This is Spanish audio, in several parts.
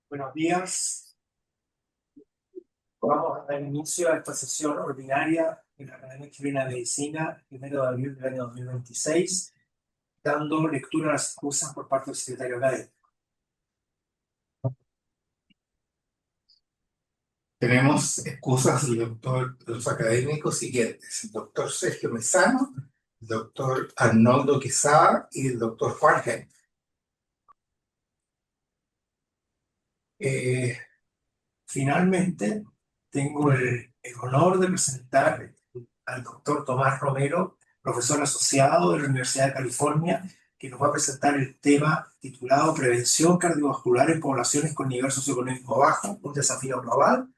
Buenos días. Vamos a dar inicio a esta sesión ordinaria de la Academia Chilena de Medicina, 1 de abril del año 2026, dando lectura a las excusas por parte del secretario académico. Tenemos excusas de los académicos siguientes: el doctor Sergio Mesano, el doctor Arnoldo Quesada y el doctor Juan Gen. Eh, Finalmente, tengo el honor de presentar al doctor Tomás Romero, profesor asociado de la Universidad de California, que nos va a presentar el tema titulado Prevención cardiovascular en poblaciones con nivel socioeconómico bajo, un desafío global,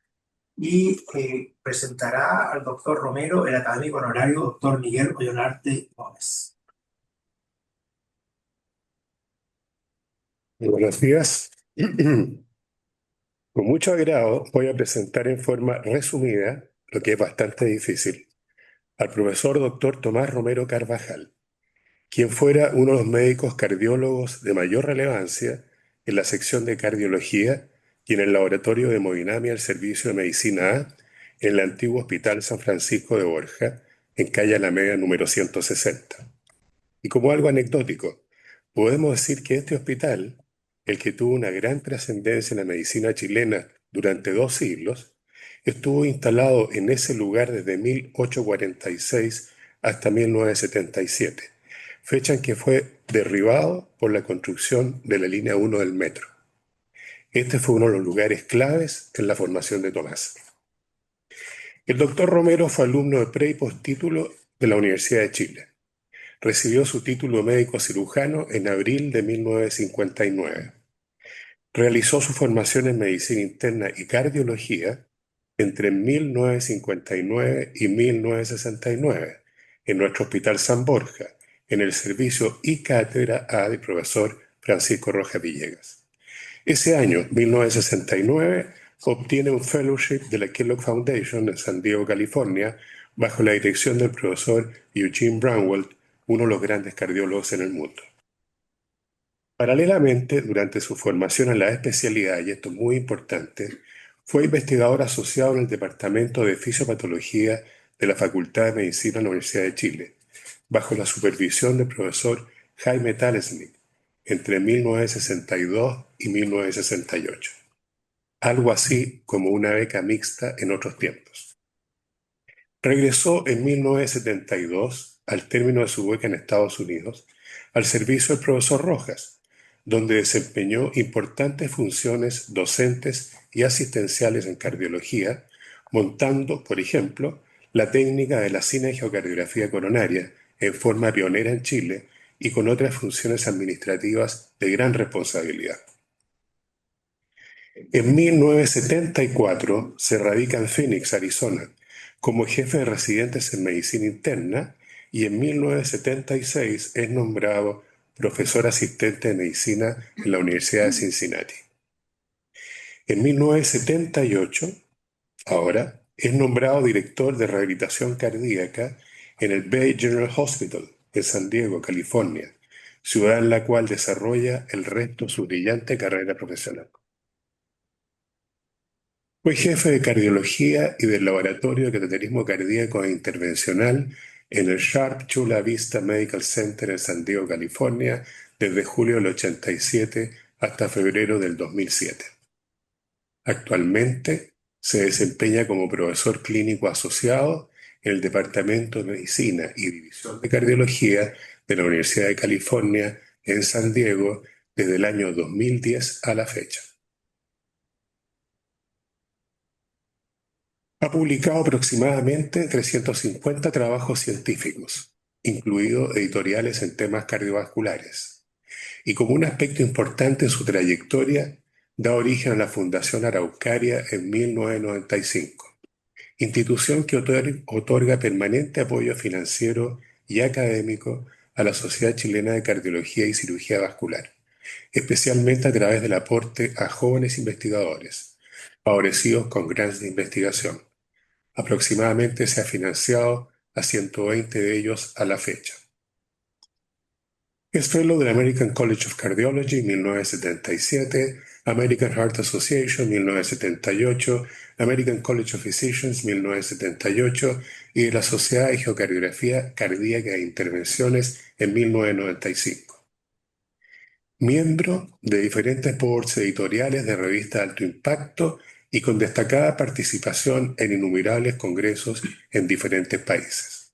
y presentará al doctor Romero el académico honorario doctor Miguel Ollonarte Gómez. Buenos días. Con mucho agrado voy a presentar en forma resumida, lo que es bastante difícil, al profesor doctor Tomás Romero Carvajal, quien fuera uno de los médicos cardiólogos de mayor relevancia en la sección de cardiología y en el laboratorio de hemodinamia del Servicio de Medicina A en el antiguo Hospital San Francisco de Borja, en calle Alameda número 160. Y como algo anecdótico, podemos decir que este hospital, el que tuvo una gran trascendencia en la medicina chilena durante 2 siglos, estuvo instalado en ese lugar desde 1846 hasta 1977, fecha en que fue derribado por la construcción de la línea 1 del metro. Este fue uno de los lugares claves en la formación de Tomás. El doctor Romero fue alumno de pre y postítulo de la Universidad de Chile. Recibió su título médico cirujano en abril de 1959. Realizó su formación en medicina interna y cardiología entre 1959 y 1969 en nuestro Hospital San Borja, en el servicio y cátedra A del profesor Francisco Rojas Villegas. Ese año, 1969, obtiene un fellowship de la Kellogg Foundation en San Diego, California, bajo la dirección del profesor Eugene Brownwell, uno de los grandes cardiólogos en el mundo. Paralelamente, durante su formación en la especialidad, y esto es muy importante, fue investigador asociado en el Departamento de Fisiopatología de la Facultad de Medicina de la Universidad de Chile, bajo la supervisión del profesor Jaime Talesnik, entre 1962 y 1968. Algo así como una beca mixta en otros tiempos. Regresó en 1972, al término de su beca en Estados Unidos, al servicio del profesor Rojas, donde desempeñó importantes funciones docentes y asistenciales en cardiología, montando, por ejemplo, la técnica de la cinegiocardiografía coronaria en forma pionera en Chile y con otras funciones administrativas de gran responsabilidad. En 1974 se radica en Phoenix, Arizona, como jefe de residentes en medicina interna y en 1976 es nombrado profesor asistente de medicina en la Universidad de Cincinnati. En 1978, ahora, es nombrado director de rehabilitación cardíaca en el Bay General Hospital en San Diego, California, ciudad en la cual desarrolla el resto de su brillante carrera profesional. Fue jefe de cardiología y del laboratorio de cateterismo cardíaco e intervencional en el Sharp Chula Vista Medical Center en San Diego, California, desde julio del 87 hasta febrero del 2007. Actualmente se desempeña como profesor clínico asociado en el Departamento de Medicina y División de Cardiología de la Universidad de California en San Diego desde el año 2010 a la fecha. Ha publicado aproximadamente 350 trabajos científicos, incluidos editoriales en temas cardiovasculares, y como un aspecto importante en su trayectoria, da origen a la Fundación Araucaria en 1995, institución que otorga permanente apoyo financiero y académico a la Sociedad Chilena de Cardiología y Cirugía Vascular, especialmente a través del aporte a jóvenes investigadores, favorecidos con grants de investigación. Aproximadamente se ha financiado a 120 de ellos a la fecha. Es fellow del American College of Cardiology en 1977, American Heart Association, 1978, American College of Physicians, 1978, y de la Sociedad de Geocardiografía Cardíaca e Intervenciones en 1995. Miembro de diferentes boards editoriales de revistas de alto impacto y con destacada participación en innumerables congresos en diferentes países.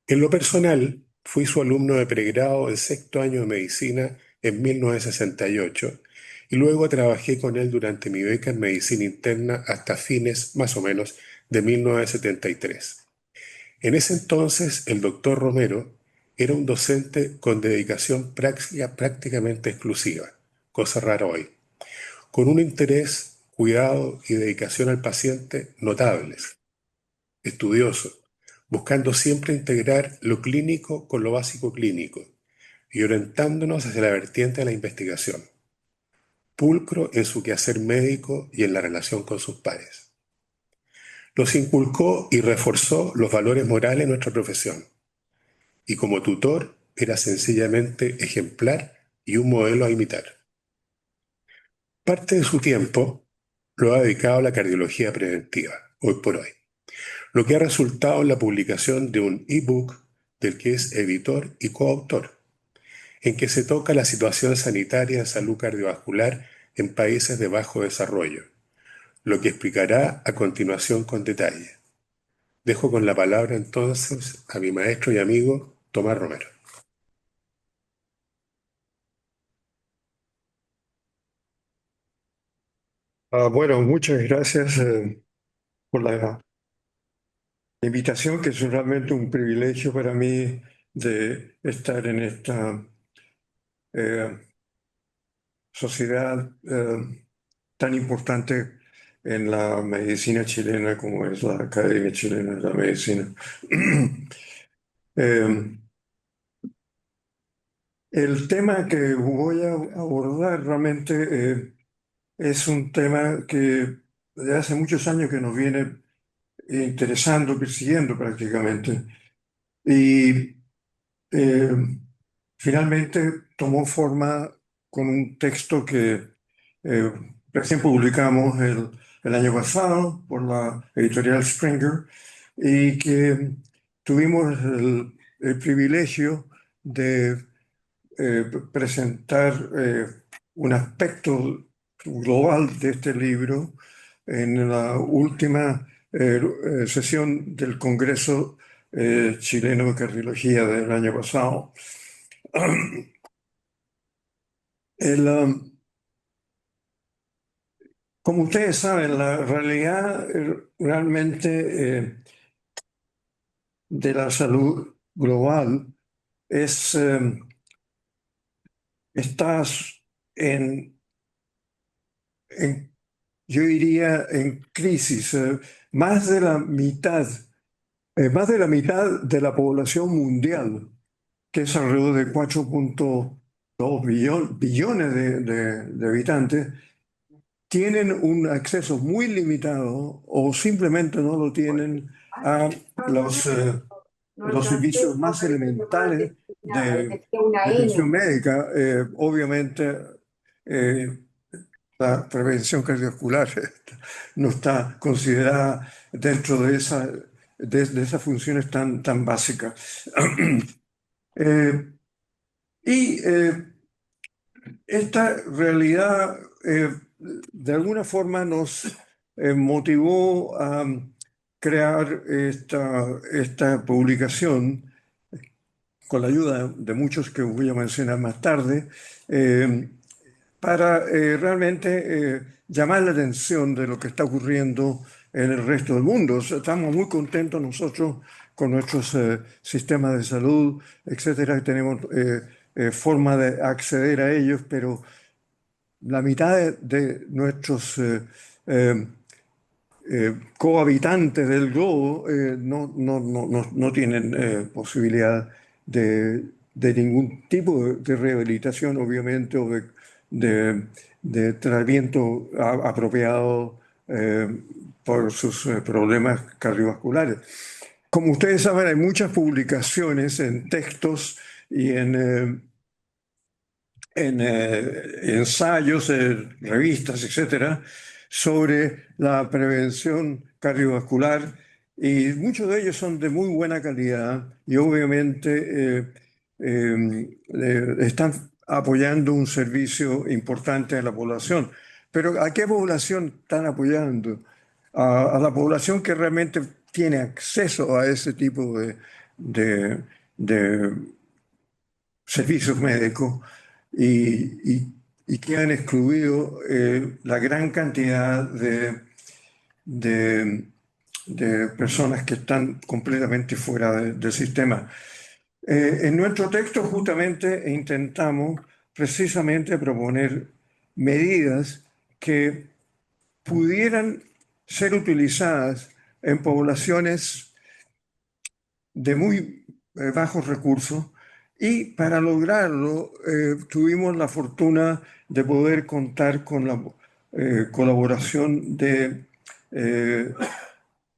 En lo personal, fui su alumno de pregrado en sexto año de medicina en 1968 y luego trabajé con él durante mi beca en medicina interna hasta fines, más o menos, de 1973. En ese entonces, el doctor Romero era un docente con dedicación prácticamente exclusiva, cosa rara hoy, con un interés, cuidado y dedicación al paciente notables, estudioso, buscando siempre integrar lo clínico con lo básico clínico y orientándonos hacia la vertiente de la investigación, pulcro en su quehacer médico y en la relación con sus pares. Nos inculcó y reforzó los valores morales de nuestra profesión, y como tutor era sencillamente ejemplar y un modelo a imitar. Parte de su tiempo lo ha dedicado a la cardiología preventiva, hoy por hoy, lo que ha resultado en la publicación de un ebook del que es editor y coautor, en que se toca la situación sanitaria en salud cardiovascular en países de bajo desarrollo, lo que explicará a continuación con detalle. Dejo con la palabra entonces a mi maestro y amigo Tomás Romero. Bueno, muchas gracias por la invitación, que es realmente un privilegio para mí de estar en esta eh, sociedad tan importante en la medicina chilena como es la Academia Chilena de la Medicina. Eh, el tema que voy a abordar realmente es un tema que de hace muchos años que nos viene interesando, persiguiendo prácticamente. Y eh, finalmente tomó forma con un texto que eh, recién publicamos el año pasado por la editorial Springer y que tuvimos el privilegio de presentar un aspecto global de este libro en la última sesión del Congreso Chileno de Cardiología del año pasado. El, como ustedes saben, la realidad realmente de la salud global es, está en, en yo diría, en crisis. Más de la mitad, más de la mitad de la población mundial, que es alrededor de 4,2 billones de habitantes, tienen un acceso muy limitado o simplemente no lo tienen a los servicios más elementales de atención médica. Obviamente, eh, la prevención cardiovascular no está considerada dentro de esas funciones tan básicas. Eh, y esta realidad de alguna forma nos motivó a crear esta publicación con la ayuda de muchos que voy a mencionar más tarde, para realmente llamar la atención de lo que está ocurriendo en el resto del mundo. O sea, estamos muy contentos nosotros con nuestros sistemas de salud, etcétera, tenemos forma de acceder a ellos, pero la mitad de nuestros eh, cohabitantes del globo no tienen posibilidad de ningún tipo de rehabilitación, obviamente, o de tratamiento apropiado por sus problemas cardiovasculares. Como ustedes saben, hay muchas publicaciones en textos y en ensayos, revistas, etcétera, sobre la prevención cardiovascular y muchos de ellos son de muy buena calidad y obviamente están apoyando un servicio importante a la población. Pero ¿a qué población están apoyando? A la población que realmente tiene acceso a ese tipo de, de servicios médicos y que han excluido la gran cantidad de- de personas que están completamente fuera del sistema. En nuestro texto justamente intentamos precisamente proponer medidas que pudieran ser utilizadas en poblaciones de muy bajos recursos y para lograrlo tuvimos la fortuna de poder contar con la colaboración de eh,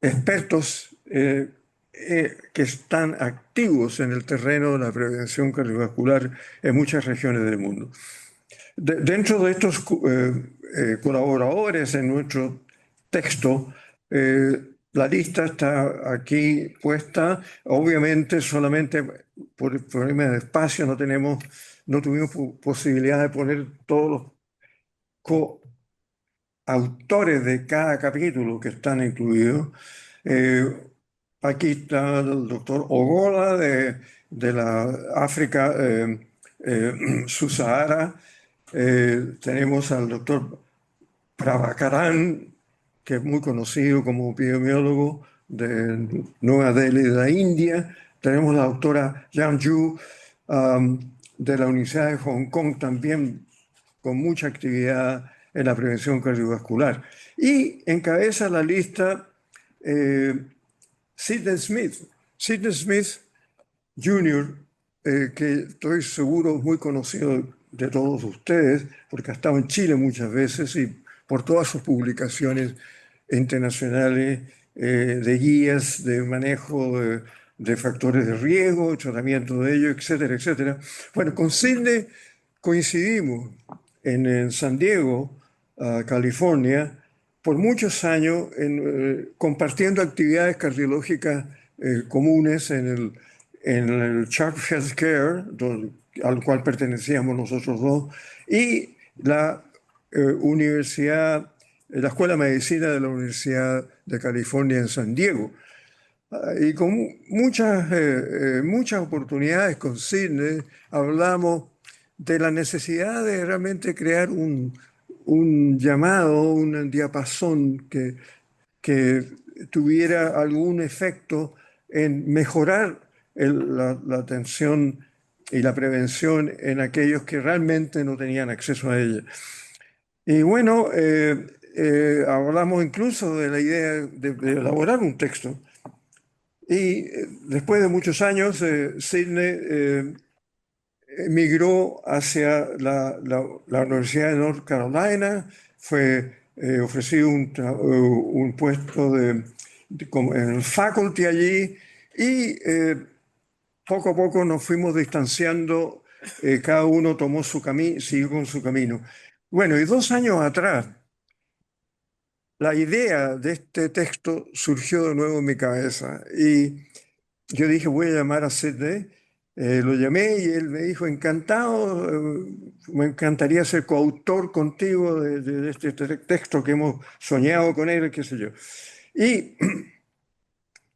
expertos que están activos en el terreno de la prevención cardiovascular en muchas regiones del mundo. Dentro de estos colaboradores en nuestro texto, la lista está aquí puesta. Obviamente, solamente por el problema de espacio no tuvimos posibilidad de poner todos los coautores de cada capítulo que están incluidos. Eh, Aquí está el doctor Ogola de la África subsahara. Tenemos al doctor Prabhakaran, que es muy conocido como epidemiólogo de Nueva Delhi, de la India. Tenemos la doctora Yang Yu, de la Universidad de Hong Kong, también con mucha actividad en la prevención cardiovascular. Y encabeza la lista eh, Sidney Smith. Sidney Smith Jr., que estoy seguro es muy conocido de todos ustedes, porque ha estado en Chile muchas veces y por todas sus publicaciones internacionales de guías de manejo de factores de riesgo, tratamiento de ellos, etcétera, etcétera. Bueno, con Sidney coincidimos en San Diego, California, por muchos años compartiendo actividades cardiológicas comunes en el Sharp Healthcare, al cual pertenecíamos nosotros dos, y la universidad, la Escuela de Medicina de la Universidad de California en San Diego. Y con muchas oportunidades con Sidney hablamos de la necesidad de realmente crear un llamado, un diapasón que tuviera algún efecto en mejorar la atención y la prevención en aquellos que realmente no tenían acceso a ella. Y bueno, hablamos incluso de la idea de elaborar un texto. Y después de muchos años, Sidney emigró hacia la Universidad de North Carolina, fue ofrecido un puesto como en el faculty allí y poco a poco nos fuimos distanciando, cada uno tomó su camino, siguió con su camino. Bueno, y 2 años atrás, la idea de este texto surgió de nuevo en mi cabeza y yo dije, voy a llamar a Sidney. Lo llamé y él me dijo, encantado, me encantaría ser coautor contigo de este texto que hemos soñado con él, qué sé yo. Y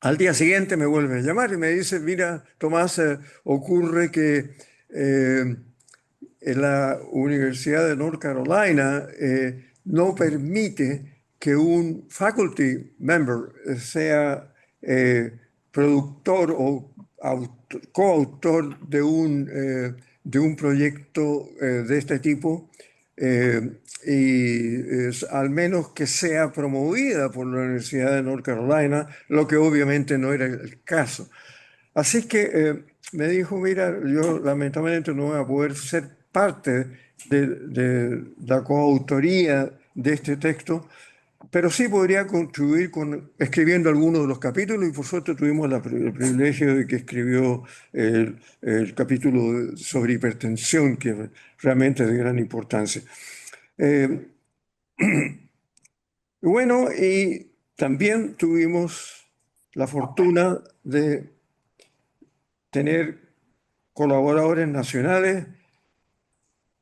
al día siguiente me vuelve a llamar y me dice, mira, Tomás, ocurre que en la Universidad de North Carolina no permite que un faculty member sea productor o coautor de un proyecto de este tipo, al menos que sea promovida por la Universidad de North Carolina, lo que obviamente no era el caso. Así que me dijo, mira, yo lamentablemente no voy a poder ser parte de la coautoría de este texto, pero sí podría contribuir escribiendo algunos de los capítulos y por suerte tuvimos el privilegio de que escribió el capítulo sobre hipertensión, que realmente es de gran importancia. Eh, bueno, y también tuvimos la fortuna de tener colaboradores nacionales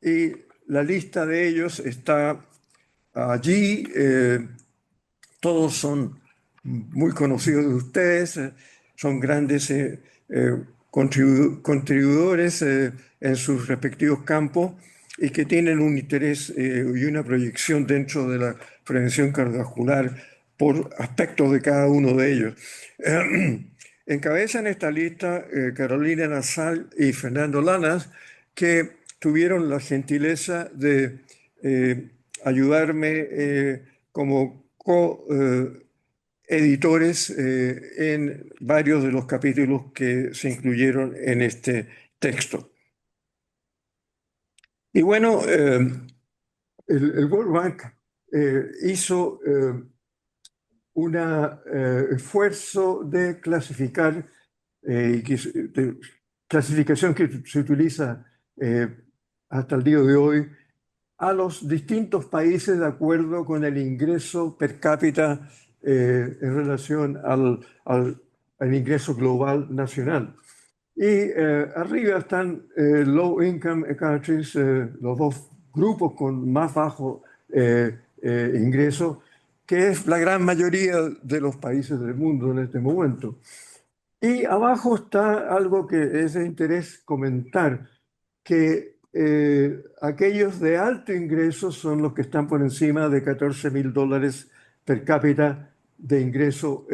y la lista de ellos está allí. Todos son muy conocidos de ustedes, son grandes contribuidores en sus respectivos campos y que tienen un interés y una proyección dentro de la prevención cardiovascular por aspectos de cada uno de ellos. Encabezan esta lista Carolina Nasal y Fernando Lanas, que tuvieron la gentileza de ayudarme como coeditores en varios de los capítulos que se incluyeron en este texto. Y bueno, el World Bank hizo un esfuerzo de clasificar, clasificación que se utiliza hasta el día de hoy, a los distintos países de acuerdo con el ingreso per cápita en relación al ingreso global nacional. Y arriba están low income countries, los dos grupos con más bajo ingreso, que es la gran mayoría de los países del mundo en este momento. Y abajo está algo que es de interés comentar, que aquellos de alto ingreso son los que están por encima de $14.000 per cápita de ingreso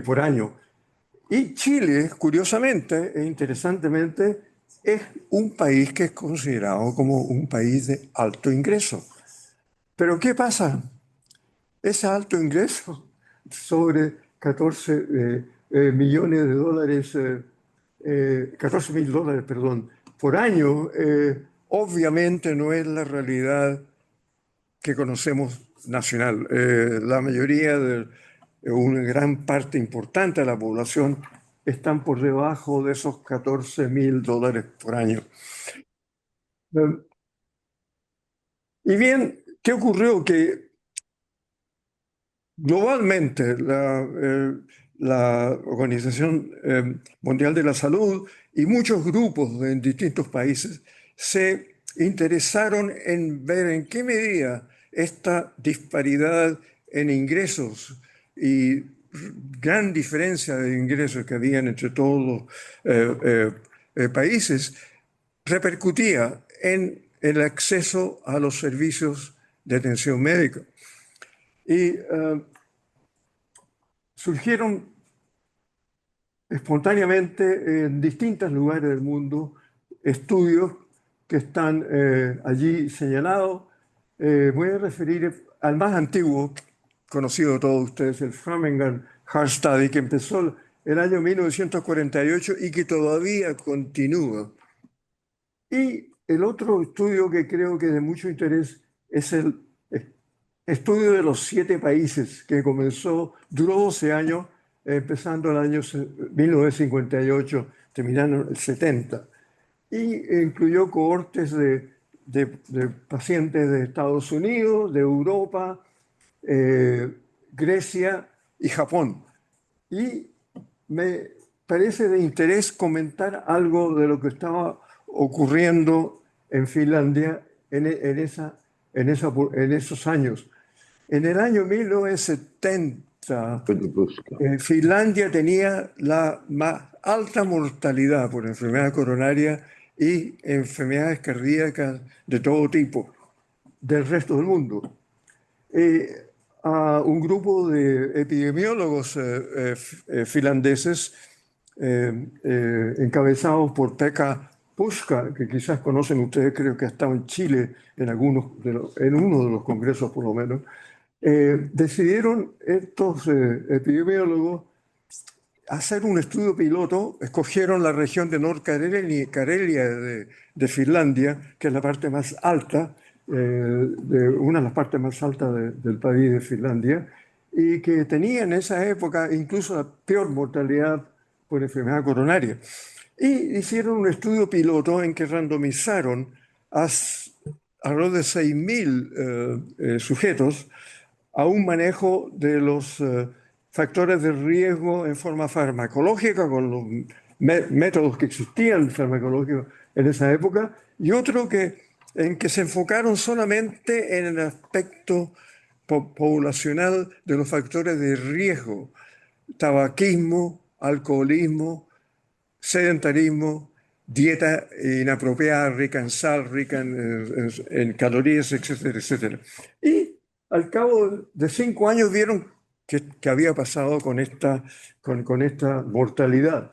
por año. Y Chile, curiosamente e interesantemente, es un país que es considerado como un país de alto ingreso. Pero ¿qué pasa? Ese alto ingreso sobre 14 millones de dólares, $14.000, perdón, por año, obviamente no es la realidad que conocemos nacional. La mayoría de una gran parte importante de la población están por debajo de esos $14.000 por año. Y bien, ¿qué ocurrió? Que globalmente la Organización Mundial de la Salud y muchos grupos en distintos países se interesaron en ver en qué medida esta disparidad en ingresos y gran diferencia de ingresos que habían entre todos los países repercutía en el acceso a los servicios de atención médica. Y surgieron espontáneamente en distintos lugares del mundo estudios que están allí señalados. Voy a referir al más antiguo, conocido de todos ustedes, el Framingham Heart Study, que empezó el año 1948 y que todavía continúa. Y el otro estudio que creo que es de mucho interés es el estudio de los 7 países, que duró 12 años, empezando el año 1958, terminando en el 70. Y incluyó cohortes de pacientes de Estados Unidos, de Europa, Grecia y Japón. Y me parece de interés comentar algo de lo que estaba ocurriendo en Finlandia en esos años. En el año 1970, Finlandia tenía la más alta mortalidad por enfermedad coronaria y enfermedades cardíacas de todo tipo del resto del mundo. A un grupo de epidemiólogos finlandeses encabezados por Pekka Puska, que quizás conocen ustedes, creo que ha estado en Chile en uno de los congresos por lo menos, decidieron estos epidemiólogos hacer un estudio piloto. Escogieron la región de North Karelia de Finlandia, que es la parte más alta de una de las partes más altas del país de Finlandia, y que tenía en esa época incluso la peor mortalidad por enfermedad coronaria. Y hicieron un estudio piloto en que randomizaron a alrededor de 6.000 sujetos a un manejo de los factores de riesgo en forma farmacológica, con los métodos que existían farmacológicos en esa época, y otro en que se enfocaron solamente en el aspecto poblacional de los factores de riesgo: tabaquismo, alcoholismo, sedentarismo, dieta inapropiada, rica en sal, rica en calorías, etcétera, etcétera. Y al cabo de 5 años vieron que había pasado con esta mortalidad.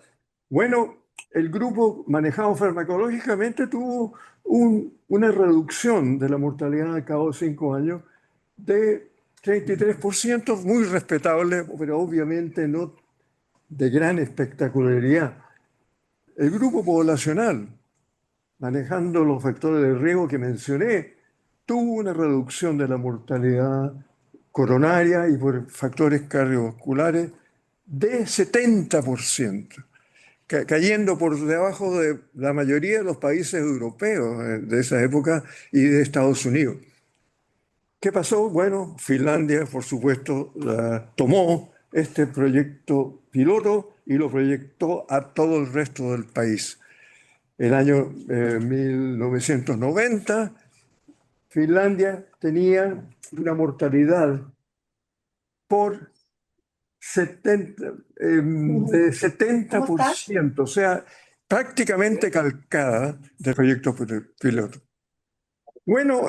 Bueno, el grupo manejado farmacológicamente tuvo una reducción de la mortalidad al cabo de 5 años de 33%, muy respetable, pero obviamente no de gran espectacularidad. El grupo poblacional, manejando los factores de riesgo que mencioné, tuvo una reducción de la mortalidad coronaria y por factores cardiovasculares de 70%, cayendo por debajo de la mayoría de los países europeos de esa época y de Estados Unidos. ¿Qué pasó? Bueno, Finlandia, por supuesto, tomó este proyecto piloto y lo proyectó a todo el resto del país. El año 1990, Finlandia tenía una mortalidad por 70%, o sea, prácticamente calcada del proyecto piloto. Bueno,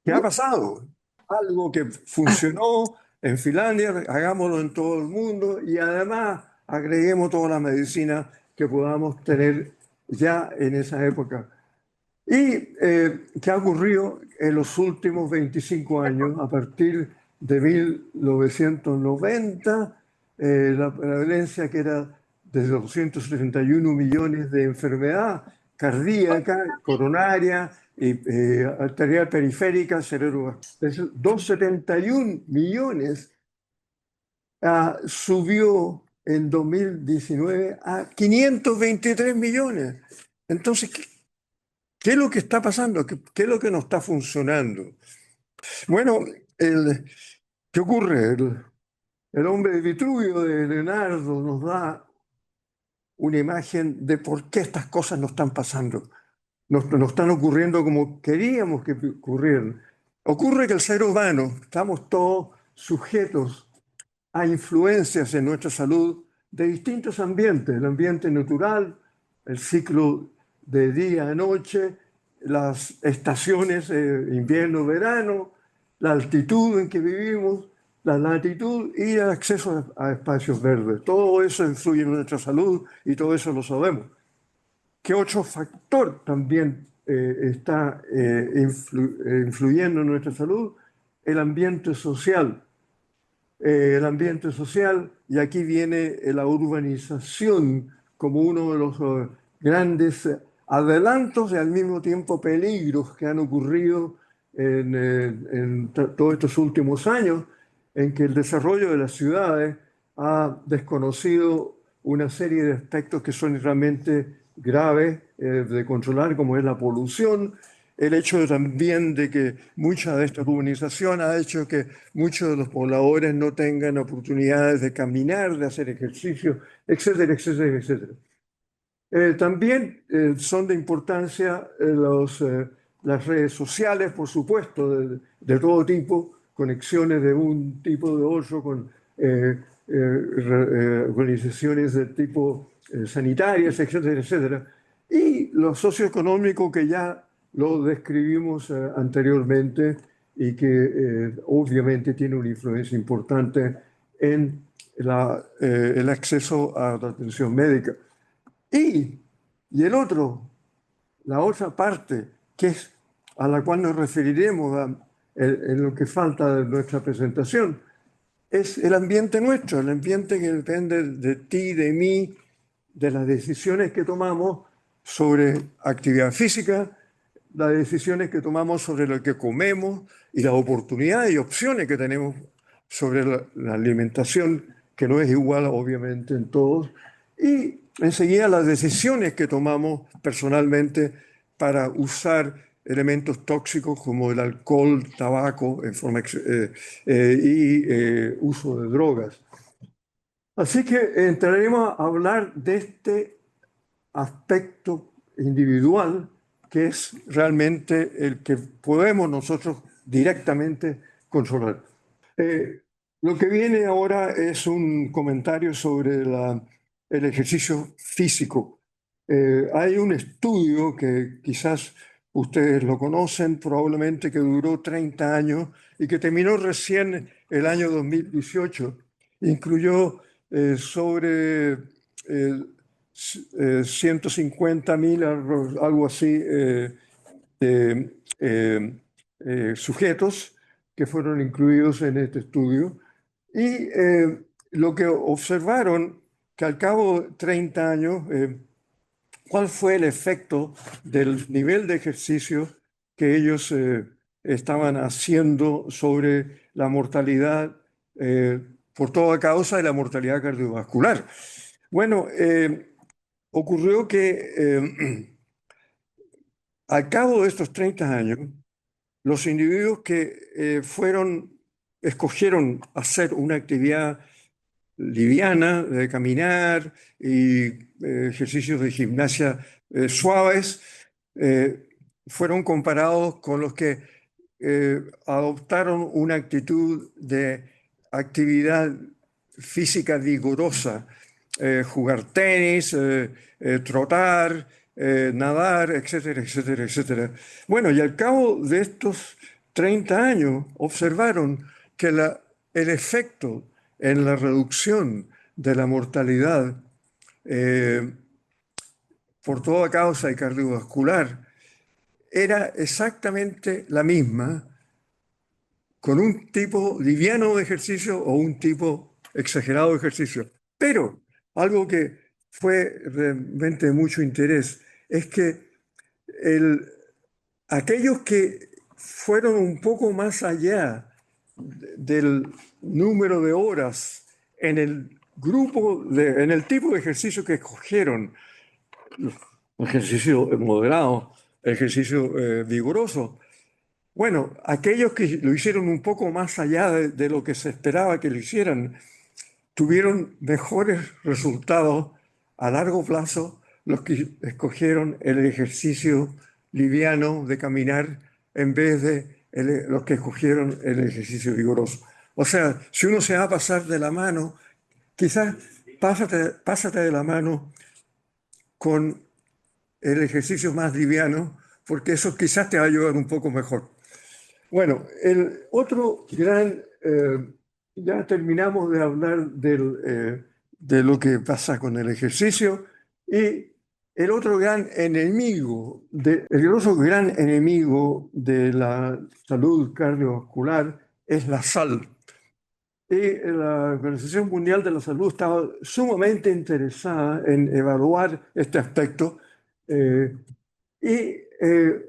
¿qué ha pasado? Algo que funcionó en Finlandia, hagámoslo en todo el mundo y además agreguemos toda la medicina que podamos tener ya en esa época. ¿Y qué ha ocurrido en los últimos 25 años? A partir de 1990, la prevalencia, que era de 271 millones de enfermedad cardíaca, coronaria, arterial periférica, cerebrovascular, 271 millones, subió en 2019 a 523 millones. Entonces, ¿qué es lo que está pasando? ¿Qué es lo que no está funcionando? Bueno, ¿qué ocurre? El hombre de Vitruvio de Leonardo nos da una imagen de por qué estas cosas no están pasando. No están ocurriendo como queríamos que ocurrieran. Ocurre que el ser humano, estamos todos sujetos a influencias en nuestra salud de distintos ambientes: el ambiente natural, el ciclo de día a noche, las estaciones, invierno, verano, la altitud en que vivimos, la latitud y el acceso a espacios verdes. Todo eso influye en nuestra salud y todo eso lo sabemos. ¿Qué otro factor también está influyendo en nuestra salud? El ambiente social. Y aquí viene la urbanización como uno de los grandes adelantos y al mismo tiempo peligros que han ocurrido en todos estos últimos años, en que el desarrollo de las ciudades ha desconocido una serie de aspectos que son realmente graves de controlar, como es la polución. El hecho también de que mucha de esta urbanización ha hecho que muchos de los pobladores no tengan oportunidades de caminar, de hacer ejercicio, etcétera, etcétera, etcétera. También son de importancia las redes sociales, por supuesto, de todo tipo, conexiones de un tipo o de otro, con organizaciones de tipo sanitarias, etcétera, etcétera. Y lo socioeconómico, que ya lo describimos anteriormente y que obviamente tiene una influencia importante en el acceso a la atención médica. Y la otra parte, que es a la cual nos referiremos en lo que falta de nuestra presentación, es el ambiente nuestro, el ambiente que depende de ti, de mí, de las decisiones que tomamos sobre actividad física, las decisiones que tomamos sobre lo que comemos y las oportunidades y opciones que tenemos sobre la alimentación, que no es igual obviamente en todos, y enseguida las decisiones que tomamos personalmente para usar elementos tóxicos como el alcohol, tabaco y uso de drogas. Así que entraremos a hablar de este aspecto individual que es realmente el que podemos nosotros directamente controlar. Eh, lo que viene ahora es un comentario sobre el ejercicio físico. Hay un estudio que quizás ustedes lo conocen, probablemente que duró 30 años y que terminó recién el año 2018. Incluyó sobre 150.000, algo así, de sujetos que fueron incluidos en este estudio. Y lo que observaron, que al cabo de 30 años, cuál fue el efecto del nivel de ejercicio que ellos estaban haciendo sobre la mortalidad por toda causa de la mortalidad cardiovascular. Bueno, ocurrió que al cabo de estos 30 años, los individuos que escogieron hacer una actividad liviana de caminar y ejercicios de gimnasia suaves, fueron comparados con los que adoptaron una actitud de actividad física vigorosa, jugar tenis, trotar, nadar, etcétera, etcétera, etcétera. Bueno, y al cabo de estos 30 años observaron que el efecto en la reducción de la mortalidad por toda causa y cardiovascular era exactamente la misma con un tipo liviano de ejercicio o un tipo exagerado de ejercicio. Pero algo que fue realmente de mucho interés es que aquellos que fueron un poco más allá del número de horas en el en el tipo de ejercicio que escogieron, ejercicio moderado, ejercicio vigoroso. Bueno, aquellos que lo hicieron un poco más allá de lo que se esperaba que lo hicieran, tuvieron mejores resultados a largo plazo los que escogieron el ejercicio liviano de caminar en vez de los que escogieron el ejercicio vigoroso. O sea, si uno se va a pasar de la mano, quizás pásate de la mano con el ejercicio más liviano, porque eso quizás te va a ayudar un poco mejor. Bueno, el otro gran, ya terminamos de hablar de lo que pasa con el ejercicio y el otro gran enemigo, el otro gran enemigo de la salud cardiovascular es la sal. Y la Organización Mundial de la Salud estaba sumamente interesada en evaluar este aspecto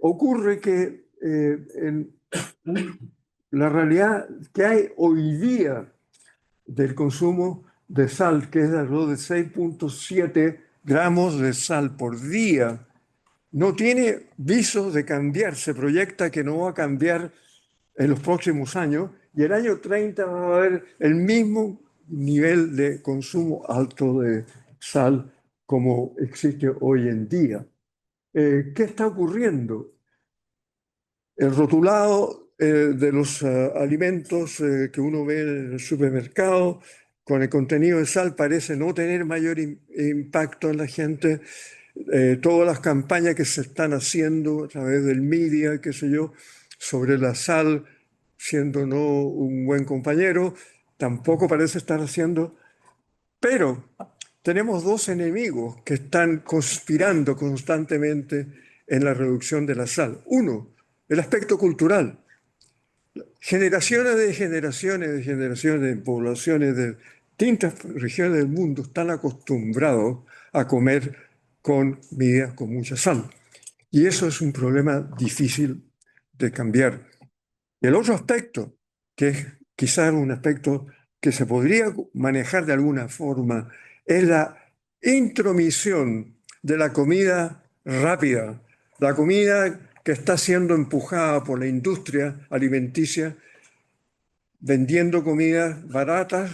ocurre que la realidad que hay hoy día del consumo de sal, que es de alrededor de 6,7 gramos de sal por día, no tiene visos de cambiar. Se proyecta que no va a cambiar en los próximos años y el año 30 va a haber el mismo nivel de consumo alto de sal como existe hoy en día. ¿Qué está ocurriendo? El rotulado de los alimentos que uno ve en el supermercado con el contenido de sal parece no tener mayor impacto en la gente. Todas las campañas que se están haciendo a través del media, qué sé yo, sobre la sal, siendo no un buen compañero, tampoco parece estar haciendo. Pero tenemos dos enemigos que están conspirando constantemente en la reducción de la sal. Uno, el aspecto cultural. Generaciones de generaciones de generaciones de poblaciones de distintas regiones del mundo están acostumbrados a comer con mucha sal. Y eso es un problema difícil de cambiar. Y el otro aspecto, que es quizás un aspecto que se podría manejar de alguna forma, es la intromisión de la comida rápida, la comida que está siendo empujada por la industria alimenticia, vendiendo comidas baratas,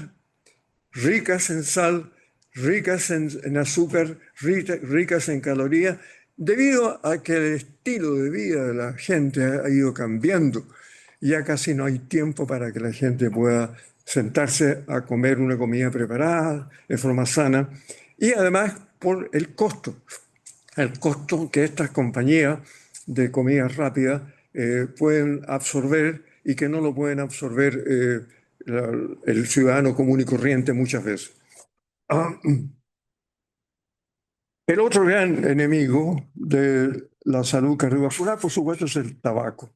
ricas en sal, ricas en azúcar, ricas en calorías, debido a que el estilo de vida de la gente ha ido cambiando. Ya casi no hay tiempo para que la gente pueda sentarse a comer una comida preparada de forma sana. Y además por el costo que estas compañías de comida rápida pueden absorber y que no lo pueden absorber el ciudadano común y corriente muchas veces. Ah, el otro gran enemigo de la salud cardiovascular, por supuesto, es el tabaco.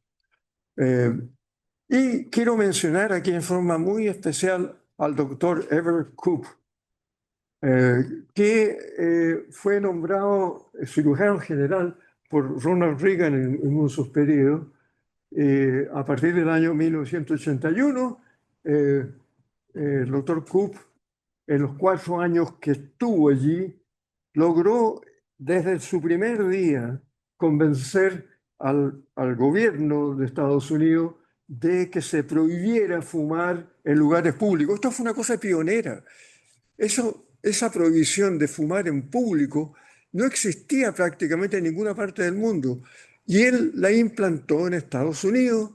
Y quiero mencionar aquí en forma muy especial al doctor Everett Koop, que fue nombrado cirujano general por Ronald Reagan en uno de sus periodos. A partir del año 1981, el doctor Koop, en los 4 años que estuvo allí, logró desde su primer día convencer al gobierno de Estados Unidos de que se prohibiera fumar en lugares públicos. Esto fue una cosa pionera. Esa prohibición de fumar en público no existía prácticamente en ninguna parte del mundo. Y él la implantó en Estados Unidos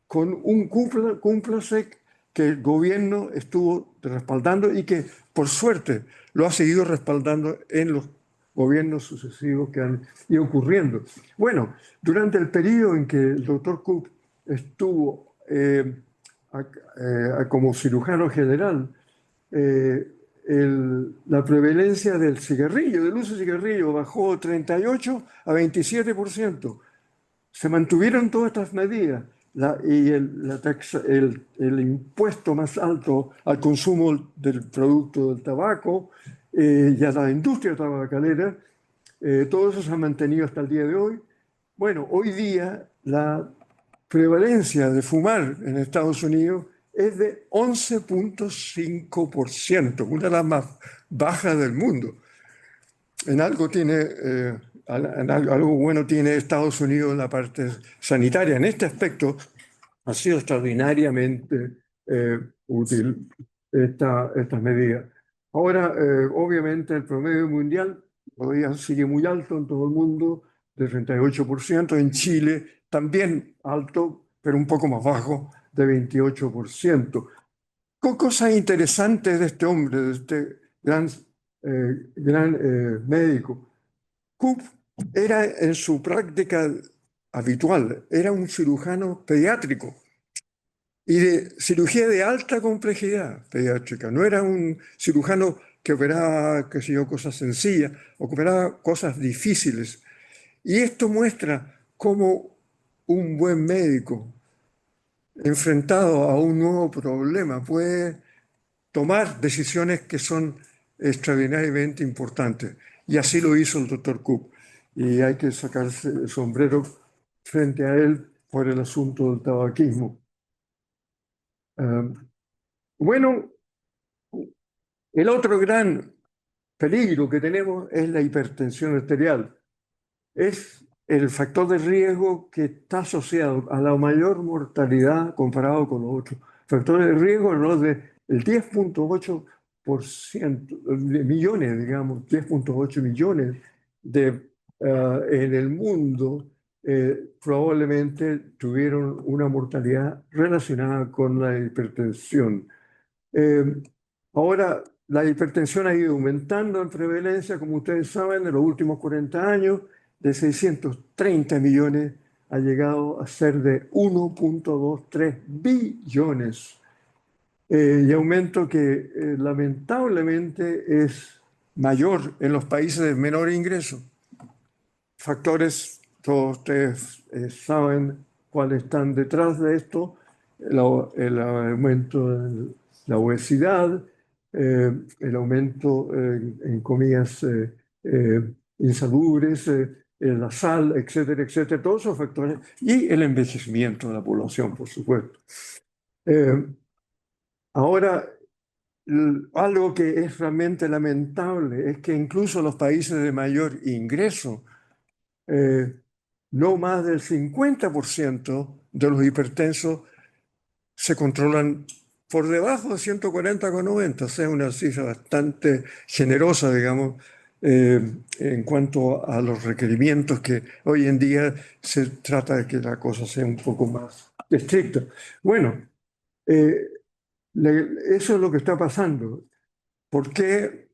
con un cúmplice que el gobierno estuvo respaldando y que, por suerte, lo ha seguido respaldando en los gobiernos sucesivos que han ido ocurriendo. Bueno, durante el periodo en que el doctor Koop estuvo como cirujano general, la prevalencia del cigarrillo, del uso de cigarrillo, bajó de 38 a 27%. Se mantuvieron todas estas medidas el impuesto más alto al consumo del producto del tabaco y a la industria tabacalera, todo eso se ha mantenido hasta el día de hoy. Bueno, hoy día la prevalencia de fumar en Estados Unidos es de 11.5%, una de las más bajas del mundo. En algo algo bueno tiene Estados Unidos en la parte sanitaria. En este aspecto ha sido extraordinariamente útil estas medidas. Ahora, obviamente, el promedio mundial todavía sigue muy alto en todo el mundo, de 38%. En Chile también alto, pero un poco más bajo, de 28%. Cosas interesantes de este hombre, de este gran médico. Koop era en su práctica habitual, era un cirujano pediátrico y de cirugía de alta complejidad pediátrica. No era un cirujano que operaba, qué sé yo, cosas sencillas, o que operaba cosas difíciles. Y esto muestra cómo un buen médico, enfrentado a un nuevo problema, puede tomar decisiones que son extraordinariamente importantes. Y así lo hizo el doctor Koop. Y hay que sacarse el sombrero frente a él por el asunto del tabaquismo. Bueno, el otro gran peligro que tenemos es la hipertensión arterial. Es el factor de riesgo que está asociado a la mayor mortalidad comparado con los otros factores de riesgo, ¿no? Del 10.8% de millones, digamos, 10.8 millones en el mundo probablemente tuvieron una mortalidad relacionada con la hipertensión. Ahora, la hipertensión ha ido aumentando en prevalencia, como ustedes saben, en los últimos 40 años, de 630 millones ha llegado a ser de 1.23 billones. Y aumento que lamentablemente es mayor en los países de menor ingreso. Factores, todos ustedes saben cuáles están detrás de esto, el aumento de la obesidad, el aumento en comidas insalubres, la sal, etcétera, etcétera, todos esos factores, y el envejecimiento de la población, por supuesto. Ahora, algo que es realmente lamentable es que incluso los países de mayor ingreso, no más del 50% de los hipertensos se controlan por debajo de 140,90, o sea, una cifra bastante generosa, digamos, en cuanto a los requerimientos que hoy en día se trata de que la cosa sea un poco más estricta. Bueno, eh, eso es lo que está pasando. ¿Por qué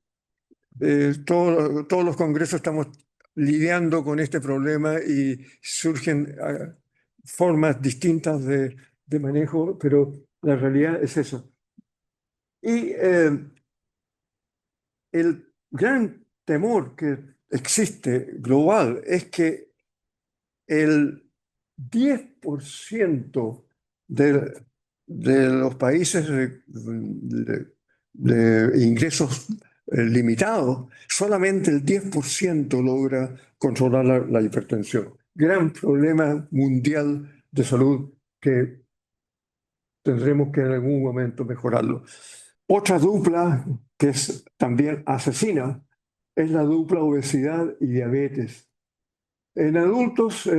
todos los congresos estamos lidiando con este problema y surgen formas distintas de manejo, pero la realidad es eso? Y el gran temor que existe global es que el 10% de los países de ingresos limitados, solamente el 10% logra controlar la hipertensión. Gran problema mundial de salud que tendremos que en algún momento mejorarlo. Otra dupla que es también asesina es la dupla obesidad y diabetes. En adultos,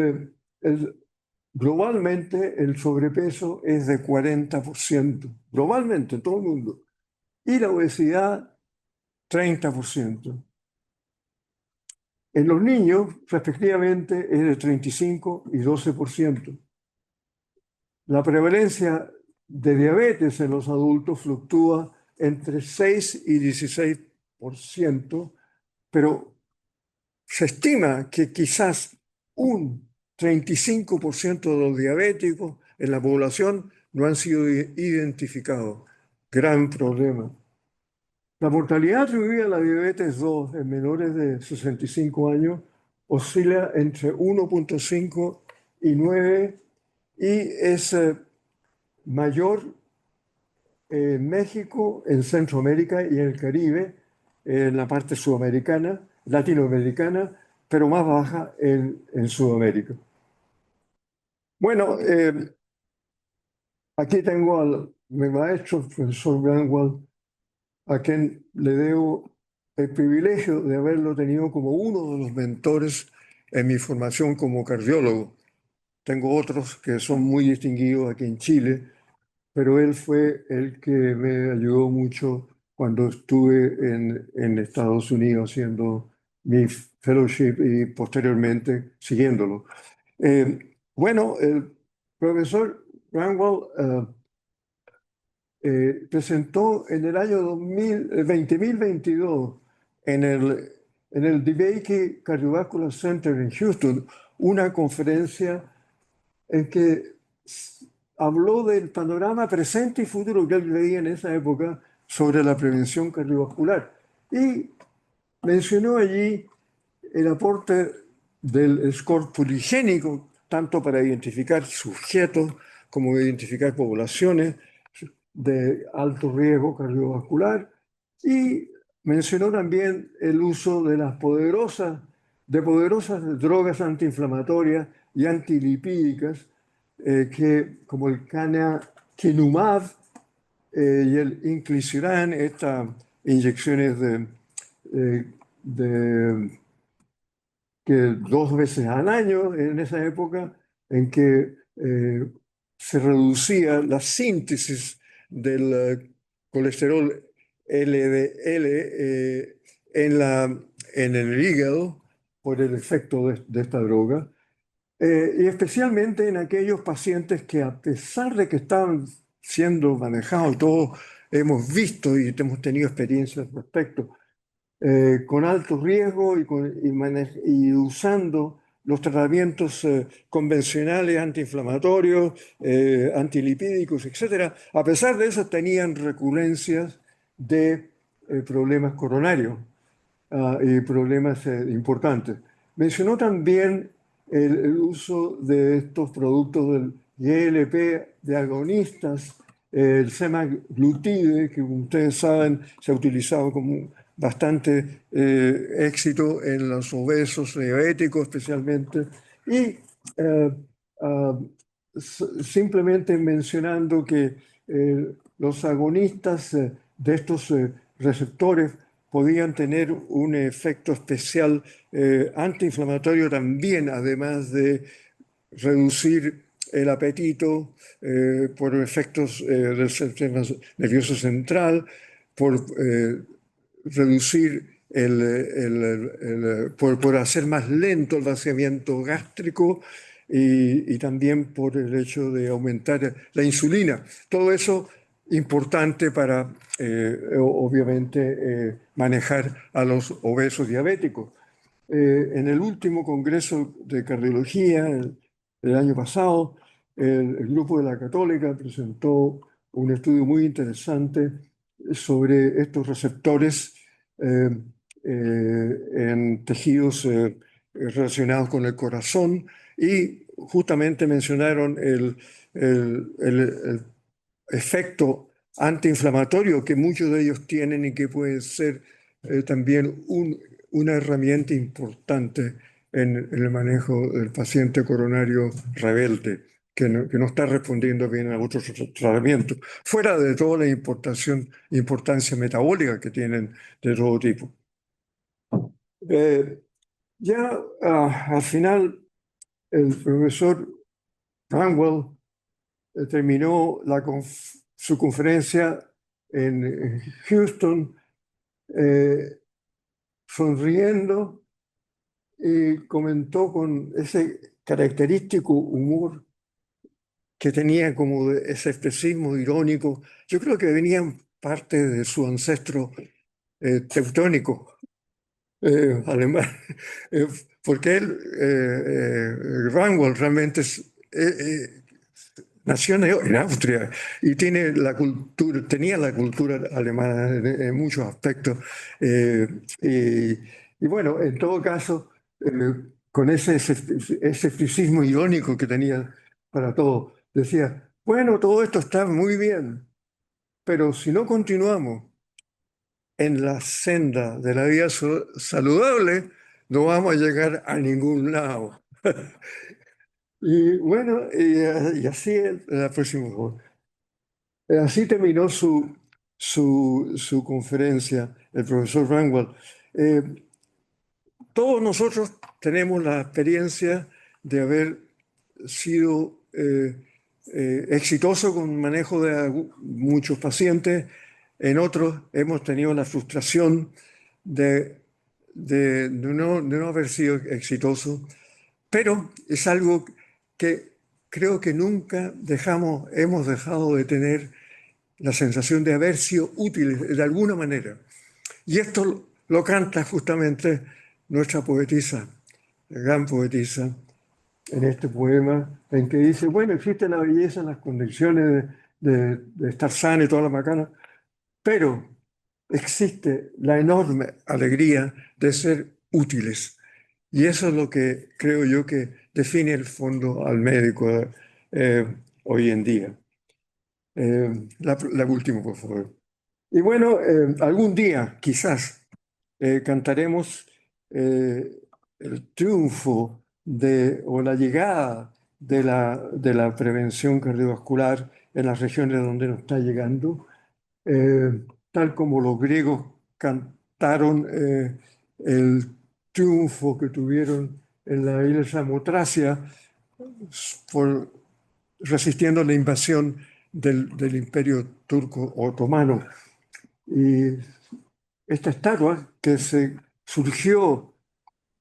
globalmente el sobrepeso es de 40%, globalmente en todo el mundo, y la obesidad 30%. En los niños, respectivamente, es de 35 y 12%. La prevalencia de diabetes en los adultos fluctúa entre 6 y 16%, pero se estima que quizás un 35% de los diabéticos en la población no han sido identificados. Gran problema. La mortalidad atribuida a la diabetes 2 en menores de 65 años oscila entre 1,5 y 9 y es mayor en México, en Centroamérica y en el Caribe, en la parte sudamericana, latinoamericana, pero más baja en Sudamérica. Bueno, aquí tengo al mi maestro, el profesor Bramwell, a quien le debo el privilegio de haberlo tenido como uno de los mentores en mi formación como cardiólogo. Tengo otros que son muy distinguidos aquí en Chile, pero él fue el que me ayudó mucho cuando estuve en Estados Unidos haciendo mi fellowship y posteriormente siguiéndolo. Bueno, el profesor Bramwell presentó en el año 2022 en el DeBakey Cardiovascular Center en Houston una conferencia en que habló del panorama presente y futuro que él veía en esa época sobre la prevención cardiovascular. Y mencionó allí el aporte del score poligénico, tanto para identificar sujetos como identificar poblaciones de alto riesgo cardiovascular, y mencionó también el uso de las poderosas drogas antiinflamatorias y antilipídicas como el canakinumab y el inclisiran, estas inyecciones que 2 veces al año en esa época en que se reducía la síntesis del colesterol LDL en el hígado por el efecto de esta droga. Y especialmente en aquellos pacientes que a pesar de que estaban siendo manejados, todos hemos visto y hemos tenido experiencias al respecto, con alto riesgo y usando los tratamientos convencionales antiinflamatorios, antilipídicos, etc. A pesar de eso tenían recurrencias de problemas coronarios y problemas importantes. Mencionó también el uso de estos productos del GLP de agonistas, el semaglutide, que como ustedes saben se ha utilizado como bastante éxito en los obesos diabéticos especialmente. Y eh, ah, simplemente mencionando que los agonistas de estos receptores podían tener un efecto especial antiinflamatorio también, además de reducir el apetito por efectos del sistema nervioso central, por reducir por hacer más lento el vaciamiento gástrico y también por el hecho de aumentar la insulina. Todo eso importante para, obviamente, manejar a los obesos diabéticos. En el último Congreso de Cardiología, el año pasado, el grupo de la Católica presentó un estudio muy interesante sobre estos receptores eh, en tejidos relacionados con el corazón y justamente mencionaron el efecto antiinflamatorio que muchos de ellos tienen y que puede ser también una herramienta importante en el manejo del paciente coronario rebelde, que no está respondiendo bien a otros tratamientos, fuera de toda la importancia metabólica que tienen de todo tipo. Eh, ya al final, el profesor Ranwell terminó su conferencia en Houston sonriendo y comentó con ese característico humor que tenía como de ese especismo irónico. Yo creo que venía parte de su ancestro teutónico alemán, eh, porque él, Rangel, realmente nació en Austria y tenía la cultura alemana en muchos aspectos. eh, y bueno, en todo caso, con ese escepticismo irónico que tenía para todo, decía, bueno, todo esto está muy bien, pero si no continuamos en la senda de la vida saludable, no vamos a llegar a ningún lado. Y bueno, y así la próxima. Así terminó su conferencia, el profesor Rangwell. Eh, Todos nosotros tenemos la experiencia de haber sido exitosos con el manejo de muchos pacientes. En otros hemos tenido la frustración de no haber sido exitosos, pero es algo que creo que nunca hemos dejado de tener la sensación de haber sido útiles de alguna manera. Y esto lo canta justamente nuestra poetisa, la gran poetisa, en este poema, en que dice, bueno, existe la belleza en las condiciones de estar sana y toda la macana, pero existe la enorme alegría de ser útiles. Y eso es lo que creo yo que define el fondo al médico hoy en día. La última, por favor. Y bueno, algún día quizás cantaremos el triunfo o la llegada de la prevención cardiovascular en las regiones donde nos está llegando, tal como los griegos cantaron el triunfo que tuvieron en la isla Samotracia por resistiendo la invasión del Imperio Turco Otomano. Y esta estatua que surgió